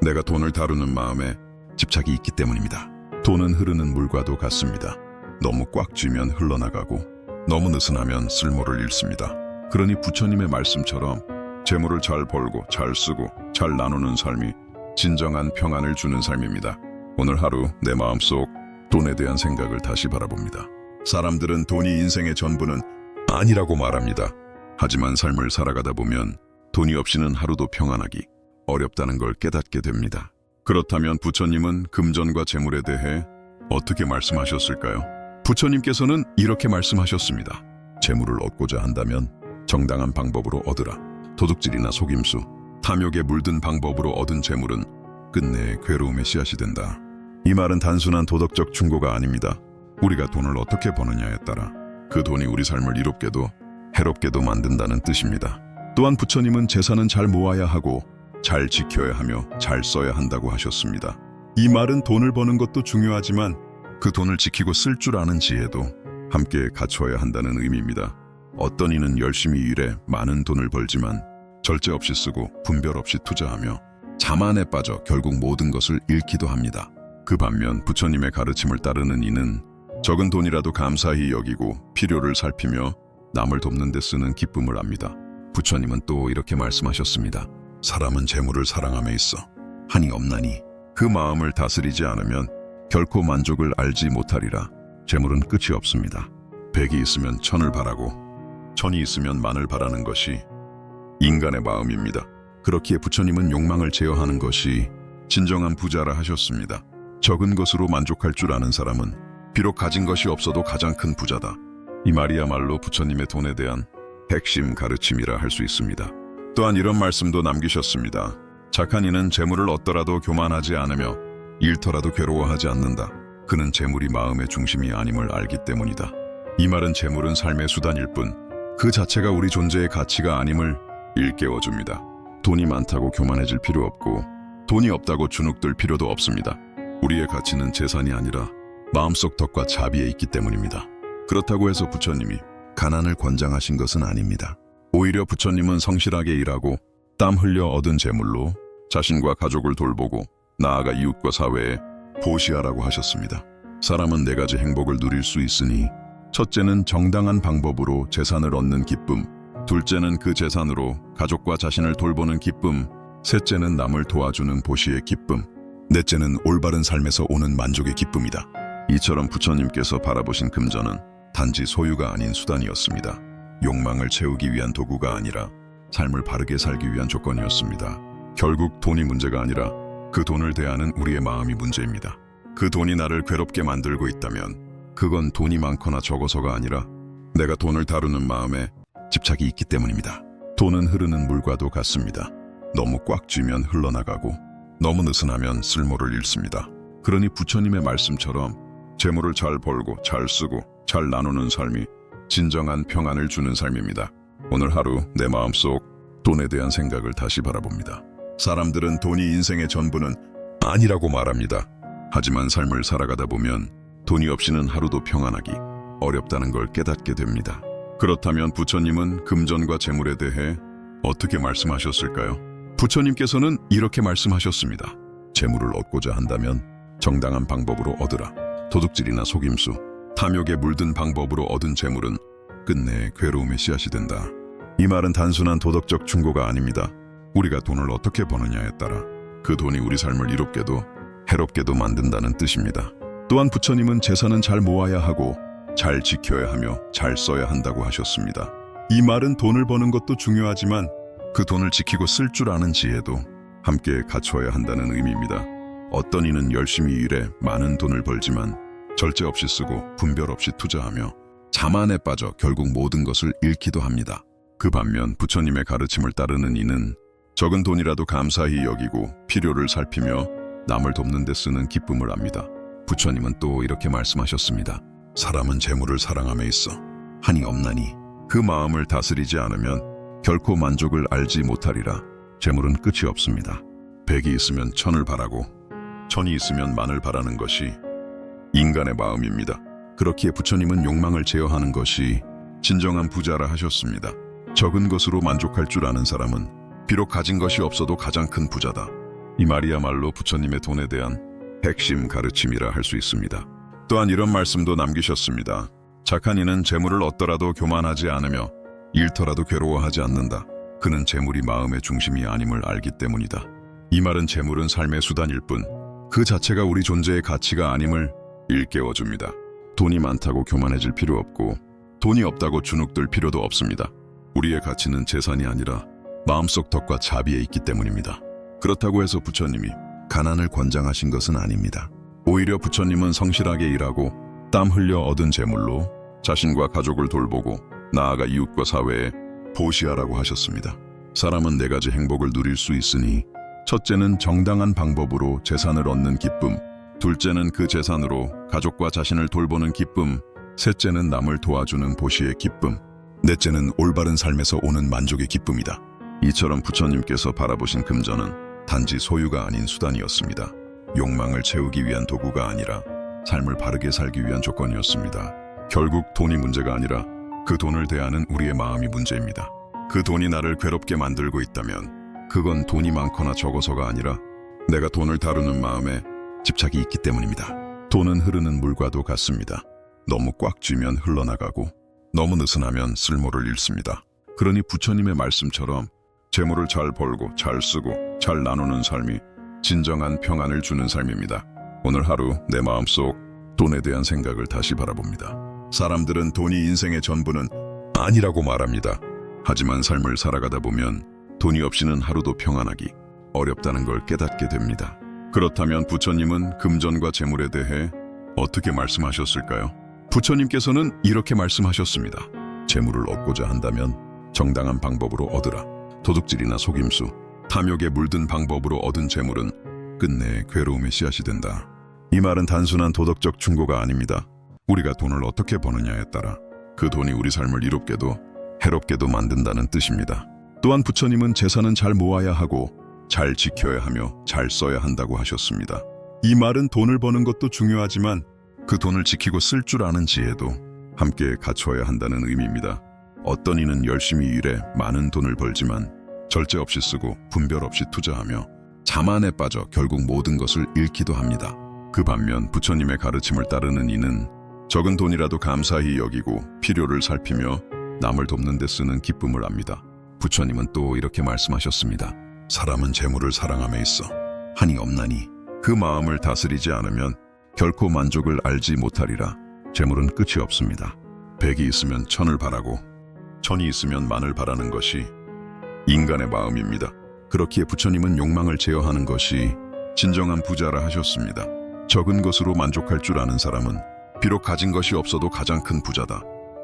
내가 돈을 다루는 마음에 집착이 있기 때문입니다. 돈은 흐르는 물과도 같습니다. 너무 꽉 쥐면 흘러나가고 너무 느슨하면 쓸모를 잃습니다. 그러니 부처님의 말씀처럼 재물을 잘 벌고 잘 쓰고 잘 나누는 삶이 진정한 평안을 주는 삶입니다. 오늘 하루 내 마음속 돈에 대한 생각을 다시 바라봅니다. 사람들은 돈이 인생의 전부는 아니라고 말합니다. 하지만 삶을 살아가다 보면 돈이 없이는 하루도 평안하기 어렵다는 걸 깨닫게 됩니다. 그렇다면 부처님은 금전과 재물에 대해 어떻게 말씀하셨을까요? 부처님께서는 이렇게 말씀하셨습니다. 재물을 얻고자 한다면 정당한 방법으로 얻으라. 도둑질이나 속임수, 탐욕에 물든 방법으로 얻은 재물은 끝내 괴로움의 씨앗이 된다. 이 말은 단순한 도덕적 충고가 아닙니다. 우리가 돈을 어떻게 버느냐에 따라 그 돈이 우리 삶을 이롭게도 해롭게도 만든다는 뜻입니다. 또한 부처님은 재산은 잘 모아야 하고 잘 지켜야 하며 잘 써야 한다고 하셨습니다. 이 말은 돈을 버는 것도 중요하지만 그 돈을 지키고 쓸 줄 아는 지혜도 함께 갖춰야 한다는 의미입니다. 어떤 이는 열심히 일해 많은 돈을 벌지만 절제 없이 쓰고 분별 없이 투자하며 자만에 빠져 결국 모든 것을 잃기도 합니다. 그 반면 부처님의 가르침을 따르는 이는 적은 돈이라도 감사히 여기고 필요를 살피며 남을 돕는 데 쓰는 기쁨을 압니다. 부처님은 또 이렇게 말씀하셨습니다. 사람은 재물을 사랑함에 있어 한이 없나니 그 마음을 다스리지 않으면 결코 만족을 알지 못하리라. 재물은 끝이 없습니다. 100이 있으면 1000을 바라고 1000이 있으면 만을 바라는 것이 인간의 마음입니다. 그렇기에 부처님은 욕망을 제어하는 것이 진정한 부자라 하셨습니다. 적은 것으로 만족할 줄 아는 사람은 비록 가진 것이 없어도 가장 큰 부자다. 이 말이야말로 부처님의 돈에 대한 핵심 가르침이라 할 수 있습니다. 또한 이런 말씀도 남기셨습니다. 착한 이는 재물을 얻더라도 교만하지 않으며 잃더라도 괴로워하지 않는다. 그는 재물이 마음의 중심이 아님을 알기 때문이다. 이 말은 재물은 삶의 수단일 뿐 그 자체가 우리 존재의 가치가 아님을 일깨워줍니다. 돈이 많다고 교만해질 필요 없고 돈이 없다고 주눅들 필요도 없습니다. 우리의 가치는 재산이 아니라 마음속 덕과 자비에 있기 때문입니다. 그렇다고 해서 부처님이 가난을 권장하신 것은 아닙니다. 오히려 부처님은 성실하게 일하고 땀 흘려 얻은 재물로 자신과 가족을 돌보고 나아가 이웃과 사회에 보시하라고 하셨습니다. 사람은 네 가지 행복을 누릴 수 있으니 첫째는 정당한 방법으로 재산을 얻는 기쁨, 둘째는 그 재산으로 가족과 자신을 돌보는 기쁨, 셋째는 남을 도와주는 보시의 기쁨, 넷째는 올바른 삶에서 오는 만족의 기쁨이다. 이처럼 부처님께서 바라보신 금전은 단지 소유가 아닌 수단이었습니다. 욕망을 채우기 위한 도구가 아니라 삶을 바르게 살기 위한 조건이었습니다. 결국 돈이 문제가 아니라 그 돈을 대하는 우리의 마음이 문제입니다. 그 돈이 나를 괴롭게 만들고 있다면 그건 돈이 많거나 적어서가 아니라 내가 돈을 다루는 마음에 집착이 있기 때문입니다. 돈은 흐르는 물과도 같습니다. 너무 꽉 쥐면 흘러나가고 너무 느슨하면 쓸모를 잃습니다. 그러니 부처님의 말씀처럼 재물을 잘 벌고 잘 쓰고 잘 나누는 삶이 진정한 평안을 주는 삶입니다. 오늘 하루 내 마음속 돈에 대한 생각을 다시 바라봅니다. 사람들은 돈이 인생의 전부는 아니라고 말합니다. 하지만 삶을 살아가다 보면 돈이 없이는 하루도 평안하기 어렵다는 걸 깨닫게 됩니다. 그렇다면 부처님은 금전과 재물에 대해 어떻게 말씀하셨을까요? 부처님께서는 이렇게 말씀하셨습니다. 재물을 얻고자 한다면 정당한 방법으로 얻으라. 도둑질이나 속임수, 탐욕에 물든 방법으로 얻은 재물은 끝내 괴로움의 씨앗이 된다. 이 말은 단순한 도덕적 충고가 아닙니다. 우리가 돈을 어떻게 버느냐에 따라 그 돈이 우리 삶을 이롭게도 해롭게도 만든다는 뜻입니다. 또한 부처님은 재산은 잘 모아야 하고 잘 지켜야 하며 잘 써야 한다고 하셨습니다. 이 말은 돈을 버는 것도 중요하지만 그 돈을 지키고 쓸 줄 아는 지혜도 함께 갖춰야 한다는 의미입니다. 어떤 이는 열심히 일해 많은 돈을 벌지만 절제 없이 쓰고 분별 없이 투자하며 자만에 빠져 결국 모든 것을 잃기도 합니다. 그 반면 부처님의 가르침을 따르는 이는 적은 돈이라도 감사히 여기고 필요를 살피며 남을 돕는 데 쓰는 기쁨을 압니다. 부처님은 또 이렇게 말씀하셨습니다. 사람은 재물을 사랑함에 있어 한이 없나니 그 마음을 다스리지 않으면 결코 만족을 알지 못하리라. 재물은 끝이 없습니다. 백이 있으면 천을 바라고 천이 있으면 만을 바라는 것이 인간의 마음입니다. 그렇기에 부처님은 욕망을 제어하는 것이 진정한 부자라 하셨습니다. 적은 것으로 만족할 줄 아는 사람은 비록 가진 것이 없어도 가장 큰 부자다. 이 말이야말로 부처님의 돈에 대한 핵심 가르침이라 할 수 있습니다. 또한 이런 말씀도 남기셨습니다. 착한 이는 재물을 얻더라도 교만하지 않으며 잃더라도 괴로워하지 않는다. 그는 재물이 마음의 중심이 아님을 알기 때문이다. 이 말은 재물은 삶의 수단일 뿐 그 자체가 우리 존재의 가치가 아님을 일깨워줍니다. 돈이 많다고 교만해질 필요 없고 돈이 없다고 주눅들 필요도 없습니다. 우리의 가치는 재산이 아니라 마음속 덕과 자비에 있기 때문입니다. 그렇다고 해서 부처님이 가난을 권장하신 것은 아닙니다. 오히려 부처님은 성실하게 일하고 땀 흘려 얻은 재물로 자신과 가족을 돌보고 나아가 이웃과 사회에 보시하라고 하셨습니다. 사람은 네 가지 행복을 누릴 수 있으니 첫째는 정당한 방법으로 재산을 얻는 기쁨, 둘째는 그 재산으로 가족과 자신을 돌보는 기쁨, 셋째는 남을 도와주는 보시의 기쁨, 넷째는 올바른 삶에서 오는 만족의 기쁨이다. 이처럼 부처님께서 바라보신 금전은 단지 소유가 아닌 수단이었습니다. 욕망을 채우기 위한 도구가 아니라 삶을 바르게 살기 위한 조건이었습니다. 결국 돈이 문제가 아니라 그 돈을 대하는 우리의 마음이 문제입니다. 그 돈이 나를 괴롭게 만들고 있다면 그건 돈이 많거나 적어서가 아니라 내가 돈을 다루는 마음에 집착이 있기 때문입니다. 돈은 흐르는 물과도 같습니다. 너무 꽉 쥐면 흘러나가고 너무 느슨하면 쓸모를 잃습니다. 그러니 부처님의 말씀처럼 재물을 잘 벌고 잘 쓰고 잘 나누는 삶이 진정한 평안을 주는 삶입니다. 오늘 하루 내 마음속 돈에 대한 생각을 다시 바라봅니다. 사람들은 돈이 인생의 전부는 아니라고 말합니다. 하지만 삶을 살아가다 보면 돈이 없이는 하루도 평안하기 어렵다는 걸 깨닫게 됩니다. 그렇다면 부처님은 금전과 재물에 대해 어떻게 말씀하셨을까요? 부처님께서는 이렇게 말씀하셨습니다. 재물을 얻고자 한다면 정당한 방법으로 얻으라. 도둑질이나 속임수, 탐욕에 물든 방법으로 얻은 재물은 끝내 괴로움의 씨앗이 된다. 이 말은 단순한 도덕적 충고가 아닙니다. 우리가 돈을 어떻게 버느냐에 따라 그 돈이 우리 삶을 이롭게도 해롭게도 만든다는 뜻입니다. 또한 부처님은 재산은 잘 모아야 하고 잘 지켜야 하며 잘 써야 한다고 하셨습니다. 이 말은 돈을 버는 것도 중요하지만 그 돈을 지키고 쓸 줄 아는 지혜도 함께 갖춰야 한다는 의미입니다. 어떤 이는 열심히 일해 많은 돈을 벌지만 절제 없이 쓰고 분별 없이 투자하며 자만에 빠져 결국 모든 것을 잃기도 합니다. 그 반면 부처님의 가르침을 따르는 이는 적은 돈이라도 감사히 여기고 필요를 살피며 남을 돕는 데 쓰는 기쁨을 압니다. 부처님은 또 이렇게 말씀하셨습니다. 사람은 재물을 사랑함에 있어 한이 없나니 그 마음을 다스리지 않으면 결코 만족을 알지 못하리라. 재물은 끝이 없습니다. 백이 있으면 천을 바라고 천이 있으면 만을 바라는 것이 인간의 마음입니다. 그렇기에 부처님은 욕망을 제어하는 것이 진정한 부자라 하셨습니다. 적은 것으로 만족할 줄 아는 사람은 비록 가진 것이 없어도 가장 큰 부자다.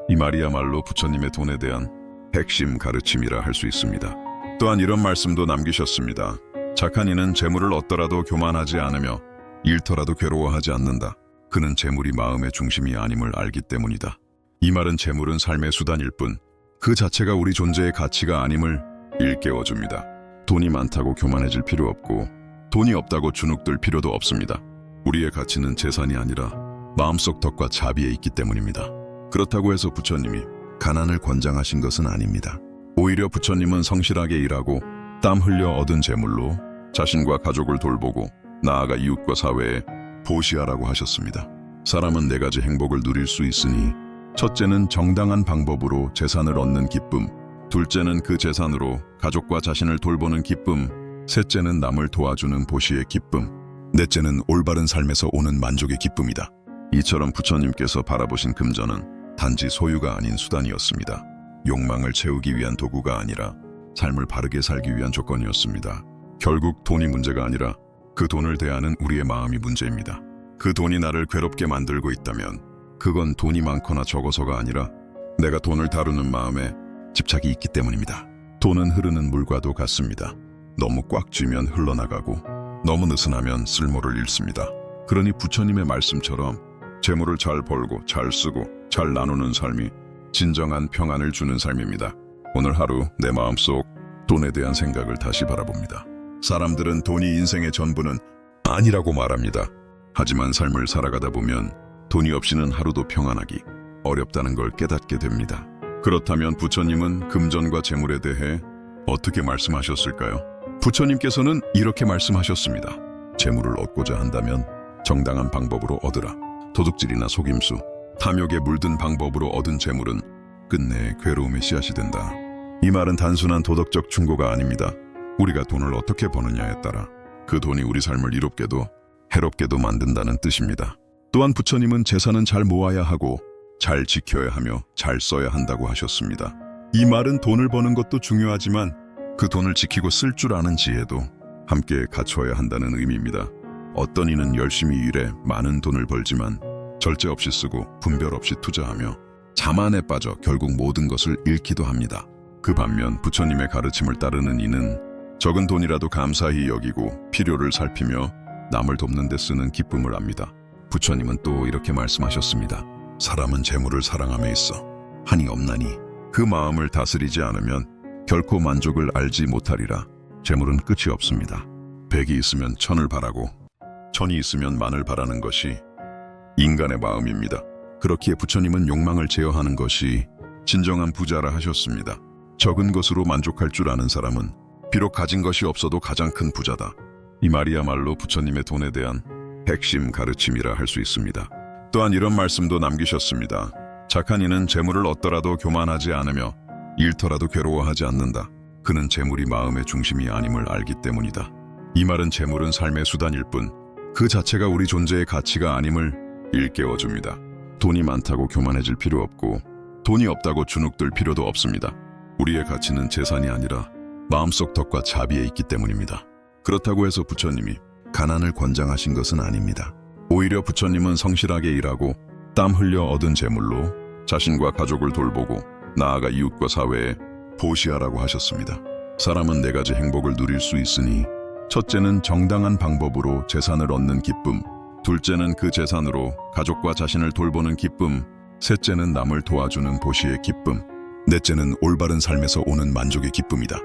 이 말이야말로 부처님의 돈에 대한 핵심 가르침이라 할 수 있습니다. 또한 이런 말씀도 남기셨습니다. 착한 이는 재물을 얻더라도 교만하지 않으며 잃더라도 괴로워하지 않는다. 그는 재물이 마음의 중심이 아님을 알기 때문이다. 이 말은 재물은 삶의 수단일 뿐 그 자체가 우리 존재의 가치가 아님을 일깨워줍니다. 돈이 많다고 교만해질 필요 없고 돈이 없다고 주눅들 필요도 없습니다. 우리의 가치는 재산이 아니라 마음속 덕과 자비에 있기 때문입니다. 그렇다고 해서 부처님이 가난을 권장하신 것은 아닙니다. 오히려 부처님은 성실하게 일하고 땀 흘려 얻은 재물로 자신과 가족을 돌보고 나아가 이웃과 사회에 보시하라고 하셨습니다. 사람은 네 가지 행복을 누릴 수 있으니 첫째는 정당한 방법으로 재산을 얻는 기쁨, 둘째는 그 재산으로 가족과 자신을 돌보는 기쁨, 셋째는 남을 도와주는 보시의 기쁨, 넷째는 올바른 삶에서 오는 만족의 기쁨이다. 이처럼 부처님께서 바라보신 금전은 단지 소유가 아닌 수단이었습니다. 욕망을 채우기 위한 도구가 아니라 삶을 바르게 살기 위한 조건이었습니다. 결국 돈이 문제가 아니라 그 돈을 대하는 우리의 마음이 문제입니다. 그 돈이 나를 괴롭게 만들고 있다면 그건 돈이 많거나 적어서가 아니라 내가 돈을 다루는 마음에 집착이 있기 때문입니다. 돈은 흐르는 물과도 같습니다. 너무 꽉 쥐면 흘러나가고 너무 느슨하면 쓸모를 잃습니다. 그러니 부처님의 말씀처럼 재물을 잘 벌고 잘 쓰고 잘 나누는 삶이 진정한 평안을 주는 삶입니다. 오늘 하루 내 마음속 돈에 대한 생각을 다시 바라봅니다. 사람들은 돈이 인생의 전부는 아니라고 말합니다. 하지만 삶을 살아가다 보면 돈이 없이는 하루도 평안하기 어렵다는 걸 깨닫게 됩니다. 그렇다면 부처님은 금전과 재물에 대해 어떻게 말씀하셨을까요? 부처님께서는 이렇게 말씀하셨습니다. 재물을 얻고자 한다면 정당한 방법으로 얻으라. 도둑질이나 속임수, 탐욕에 물든 방법으로 얻은 재물은 끝내 괴로움의 씨앗이 된다. 이 말은 단순한 도덕적 충고가 아닙니다. 우리가 돈을 어떻게 버느냐에 따라 그 돈이 우리 삶을 이롭게도 해롭게도 만든다는 뜻입니다. 또한 부처님은 재산은 잘 모아야 하고 잘 지켜야 하며 잘 써야 한다고 하셨습니다. 이 말은 돈을 버는 것도 중요하지만 그 돈을 지키고 쓸 줄 아는 지혜도 함께 갖춰야 한다는 의미입니다. 어떤 이는 열심히 일해 많은 돈을 벌지만 절제 없이 쓰고 분별 없이 투자하며 자만에 빠져 결국 모든 것을 잃기도 합니다. 그 반면 부처님의 가르침을 따르는 이는 적은 돈이라도 감사히 여기고 필요를 살피며 남을 돕는 데 쓰는 기쁨을 압니다. 부처님은 또 이렇게 말씀하셨습니다. 사람은 재물을 사랑함에 있어 한이 없나니 그 마음을 다스리지 않으면 결코 만족을 알지 못하리라. 재물은 끝이 없습니다. 100이 있으면 1000을 바라고 1000이 있으면 만을 바라는 것이 인간의 마음입니다. 그렇기에 부처님은 욕망을 제어하는 것이 진정한 부자라 하셨습니다. 적은 것으로 만족할 줄 아는 사람은 비록 가진 것이 없어도 가장 큰 부자다. 이 말이야말로 부처님의 돈에 대한 핵심 가르침이라 할 수 있습니다. 또한 이런 말씀도 남기셨습니다. 착한 이는 재물을 얻더라도 교만하지 않으며 잃더라도 괴로워하지 않는다. 그는 재물이 마음의 중심이 아님을 알기 때문이다. 이 말은 재물은 삶의 수단일 뿐 그 자체가 우리 존재의 가치가 아님을 일깨워줍니다. 돈이 많다고 교만해질 필요 없고 돈이 없다고 주눅들 필요도 없습니다. 우리의 가치는 재산이 아니라 마음속 덕과 자비에 있기 때문입니다. 그렇다고 해서 부처님이 가난을 권장하신 것은 아닙니다. 오히려 부처님은 성실하게 일하고 땀 흘려 얻은 재물로 자신과 가족을 돌보고 나아가 이웃과 사회에 보시하라고 하셨습니다. 사람은 4가지 행복을 누릴 수 있으니 첫째는 정당한 방법으로 재산을 얻는 기쁨, 둘째는 그 재산으로 가족과 자신을 돌보는 기쁨, 셋째는 남을 도와주는 보시의 기쁨, 넷째는 올바른 삶에서 오는 만족의 기쁨이다.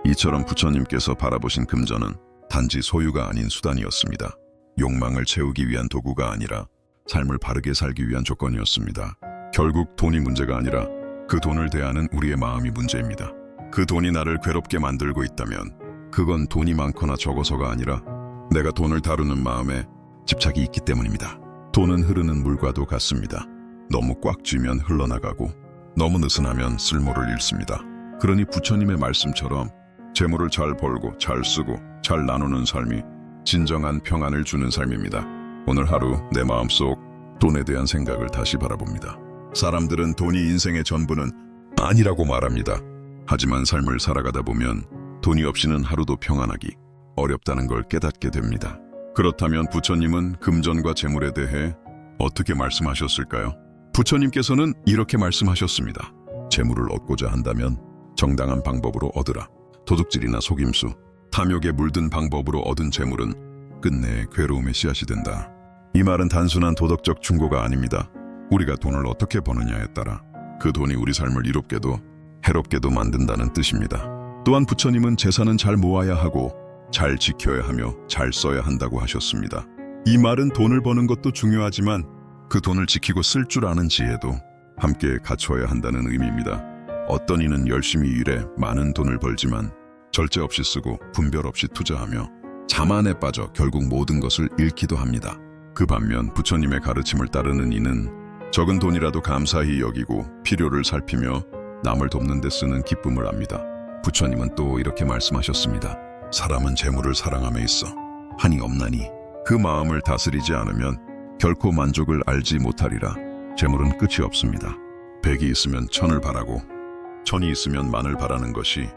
이처럼 부처님께서 바라보신 금전은 단지 소유가 아닌 수단이었습니다. 욕망을 채우기 위한 도구가 아니라 삶을 바르게 살기 위한 조건이었습니다. 결국 돈이 문제가 아니라 그 돈을 대하는 우리의 마음이 문제입니다. 그 돈이 나를 괴롭게 만들고 있다면 그건 돈이 많거나 적어서가 아니라 내가 돈을 다루는 마음에 집착이 있기 때문입니다. 돈은 흐르는 물과도 같습니다. 너무 꽉 쥐면 흘러나가고 너무 느슨하면 쓸모를 잃습니다. 그러니 부처님의 말씀처럼 재물을 잘 벌고 잘 쓰고 잘 나누는 삶이 진정한 평안을 주는 삶입니다. 오늘 하루 내 마음속 돈에 대한 생각을 다시 바라봅니다. 사람들은 돈이 인생의 전부는 아니라고 말합니다. 하지만 삶을 살아가다 보면 돈이 없이는 하루도 평안하기 어렵다는 걸 깨닫게 됩니다. 그렇다면 부처님은 금전과 재물에 대해 어떻게 말씀하셨을까요? 부처님께서는 이렇게 말씀하셨습니다. 재물을 얻고자 한다면 정당한 방법으로 얻으라. 도둑질이나 속임수, 탐욕에 물든 방법으로 얻은 재물은 끝내 괴로움의 씨앗이 된다. 이 말은 단순한 도덕적 충고가 아닙니다. 우리가 돈을 어떻게 버느냐에 따라 그 돈이 우리 삶을 이롭게도 해롭게도 만든다는 뜻입니다. 또한 부처님은 재산은 잘 모아야 하고 잘 지켜야 하며 잘 써야 한다고 하셨습니다. 이 말은 돈을 버는 것도 중요하지만 그 돈을 지키고 쓸 줄 아는 지혜도 함께 갖춰야 한다는 의미입니다. 어떤 이는 열심히 일해 많은 돈을 벌지만 절제 없이 쓰고 분별 없이 투자하며 자만에 빠져 결국 모든 것을 잃기도 합니다. 그 반면 부처님의 가르침을 따르는 이는 적은 돈이라도 감사히 여기고 필요를 살피며 남을 돕는 데 쓰는 기쁨을 압니다. 부처님은 또 이렇게 말씀하셨습니다. 사람은 재물을 사랑함에 있어 한이 없나니 그 마음을 다스리지 않으면 결코 만족을 알지 못하리라. 재물은 끝이 없습니다. 백이 있으면 천을 바라고 천이 있으면 만을 바라는 것이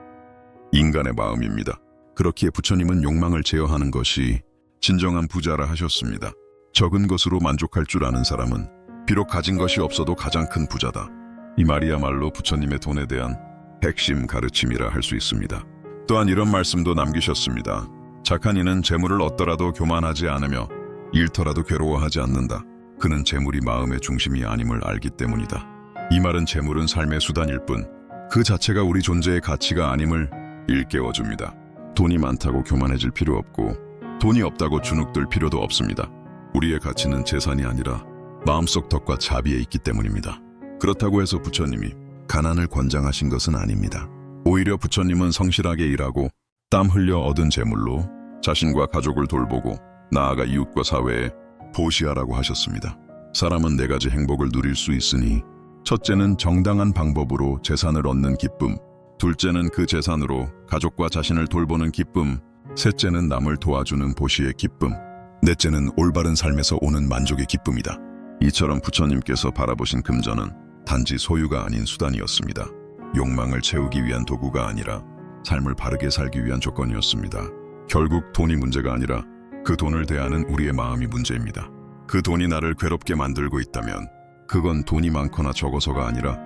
인간의 마음입니다. 그렇기에 부처님은 욕망을 제어하는 것이 진정한 부자라 하셨습니다. 적은 것으로 만족할 줄 아는 사람은 비록 가진 것이 없어도 가장 큰 부자다. 이 말이야말로 부처님의 돈에 대한 핵심 가르침이라 할 수 있습니다. 또한 이런 말씀도 남기셨습니다. 착한 이는 재물을 얻더라도 교만하지 않으며 잃더라도 괴로워하지 않는다. 그는 재물이 마음의 중심이 아님을 알기 때문이다. 이 말은 재물은 삶의 수단일 뿐 그 자체가 우리 존재의 가치가 아님을 일깨워줍니다. 돈이 많다고 교만해질 필요 없고 돈이 없다고 주눅들 필요도 없습니다. 우리의 가치는 재산이 아니라 마음속 덕과 자비에 있기 때문입니다. 그렇다고 해서 부처님이 가난을 권장하신 것은 아닙니다. 오히려 부처님은 성실하게 일하고 땀 흘려 얻은 재물로 자신과 가족을 돌보고 나아가 이웃과 사회에 보시하라고 하셨습니다. 사람은 네 가지 행복을 누릴 수 있으니 첫째는 정당한 방법으로 재산을 얻는 기쁨, 둘째는 그 재산으로 가족과 자신을 돌보는 기쁨, 셋째는 남을 도와주는 보시의 기쁨, 넷째는 올바른 삶에서 오는 만족의 기쁨이다. 이처럼 부처님께서 바라보신 금전은 단지 소유가 아닌 수단이었습니다. 욕망을 채우기 위한 도구가 아니라 삶을 바르게 살기 위한 조건이었습니다. 결국 돈이 문제가 아니라 그 돈을 대하는 우리의 마음이 문제입니다. 그 돈이 나를 괴롭게 만들고 있다면 그건 돈이 많거나 적어서가 아니라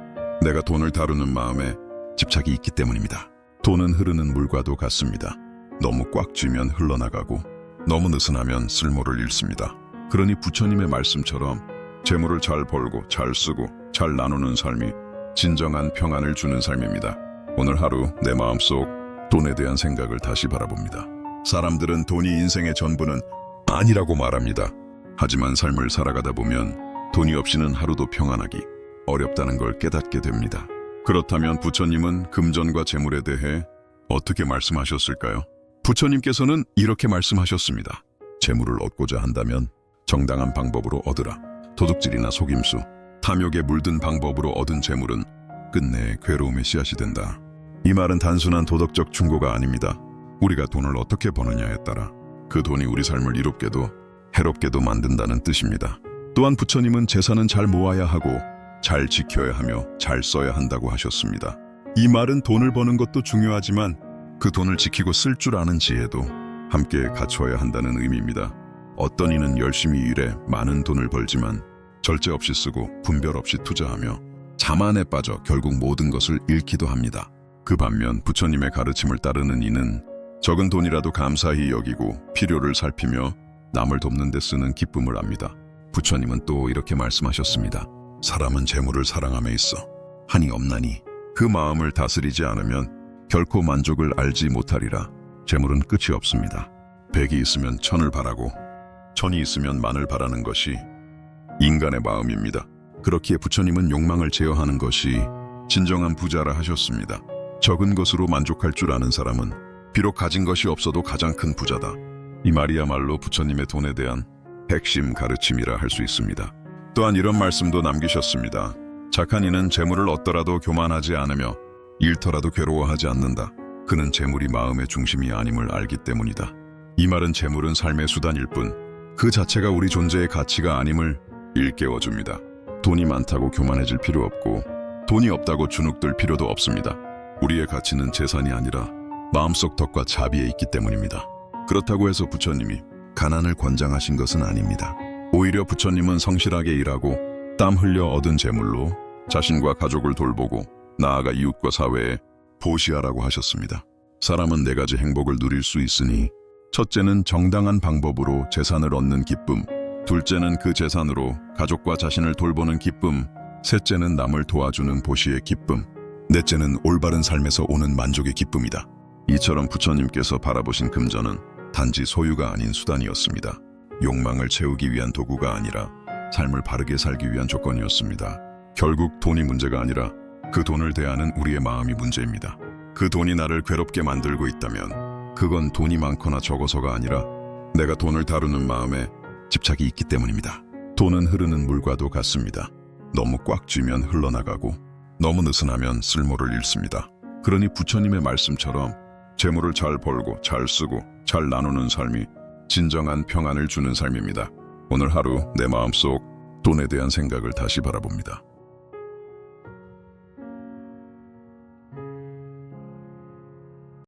내가 돈을 다루는 마음에 집착이 있기 때문입니다. 돈은 흐르는 물과도 같습니다. 너무 꽉 쥐면 흘러나가고 너무 느슨하면 쓸모를 잃습니다. 그러니 부처님의 말씀처럼 재물을 잘 벌고 잘 쓰고 잘 나누는 삶이 진정한 평안을 주는 삶입니다. 오늘 하루 내 마음속 돈에 대한 생각을 다시 바라봅니다. 사람들은 돈이 인생의 전부는 아니라고 말합니다. 하지만 삶을 살아가다 보면 돈이 없이는 하루도 평안하기 어렵다는 걸 깨닫게 됩니다. 그렇다면 부처님은 금전과 재물에 대해 어떻게 말씀하셨을까요? 부처님께서는 이렇게 말씀하셨습니다. 재물을 얻고자 한다면 정당한 방법으로 얻으라. 도둑질이나 속임수, 탐욕에 물든 방법으로 얻은 재물은 끝내 괴로움의 씨앗이 된다. 이 말은 단순한 도덕적 충고가 아닙니다. 우리가 돈을 어떻게 버느냐에 따라 그 돈이 우리 삶을 이롭게도 해롭게도 만든다는 뜻입니다. 또한 부처님은 재산은 잘 모아야 하고 잘 지켜야 하며 잘 써야 한다고 하셨습니다. 이 말은 돈을 버는 것도 중요하지만 그 돈을 지키고 쓸 줄 아는 지혜도 함께 갖춰야 한다는 의미입니다. 어떤 이는 열심히 일해 많은 돈을 벌지만 절제 없이 쓰고 분별 없이 투자하며 자만에 빠져 결국 모든 것을 잃기도 합니다. 그 반면 부처님의 가르침을 따르는 이는 적은 돈이라도 감사히 여기고 필요를 살피며 남을 돕는 데 쓰는 기쁨을 압니다. 부처님은 또 이렇게 말씀하셨습니다. 사람은 재물을 사랑함에 있어 한이 없나니 그 마음을 다스리지 않으면 결코 만족을 알지 못하리라. 재물은 끝이 없습니다. 백이 있으면 천을 바라고 천이 있으면 만을 바라는 것이 인간의 마음입니다. 그렇기에 부처님은 욕망을 제어하는 것이 진정한 부자라 하셨습니다. 적은 것으로 만족할 줄 아는 사람은 비록 가진 것이 없어도 가장 큰 부자다. 이 말이야말로 부처님의 돈에 대한 핵심 가르침이라 할 수 있습니다. 또한 이런 말씀도 남기셨습니다. 착한 이는 재물을 얻더라도 교만하지 않으며 잃더라도 괴로워하지 않는다. 그는 재물이 마음의 중심이 아님을 알기 때문이다. 이 말은 재물은 삶의 수단일 뿐 그 자체가 우리 존재의 가치가 아님을 일깨워줍니다. 돈이 많다고 교만해질 필요 없고 돈이 없다고 주눅들 필요도 없습니다. 우리의 가치는 재산이 아니라 마음속 덕과 자비에 있기 때문입니다. 그렇다고 해서 부처님이 가난을 권장하신 것은 아닙니다. 오히려 부처님은 성실하게 일하고 땀 흘려 얻은 재물로 자신과 가족을 돌보고 나아가 이웃과 사회에 보시하라고 하셨습니다. 사람은 네 가지 행복을 누릴 수 있으니 첫째는 정당한 방법으로 재산을 얻는 기쁨, 둘째는 그 재산으로 가족과 자신을 돌보는 기쁨, 셋째는 남을 도와주는 보시의 기쁨, 넷째는 올바른 삶에서 오는 만족의 기쁨이다. 이처럼 부처님께서 바라보신 금전은 단지 소유가 아닌 수단이었습니다. 욕망을 채우기 위한 도구가 아니라 삶을 바르게 살기 위한 조건이었습니다. 결국 돈이 문제가 아니라 그 돈을 대하는 우리의 마음이 문제입니다. 그 돈이 나를 괴롭게 만들고 있다면 그건 돈이 많거나 적어서가 아니라 내가 돈을 다루는 마음에 집착이 있기 때문입니다. 돈은 흐르는 물과도 같습니다. 너무 꽉 쥐면 흘러나가고 너무 느슨하면 쓸모를 잃습니다. 그러니 부처님의 말씀처럼 재물을 잘 벌고 잘 쓰고 잘 나누는 삶이 진정한 평안을 주는 삶입니다. 오늘 하루 내 마음속 돈에 대한 생각을 다시 바라봅니다.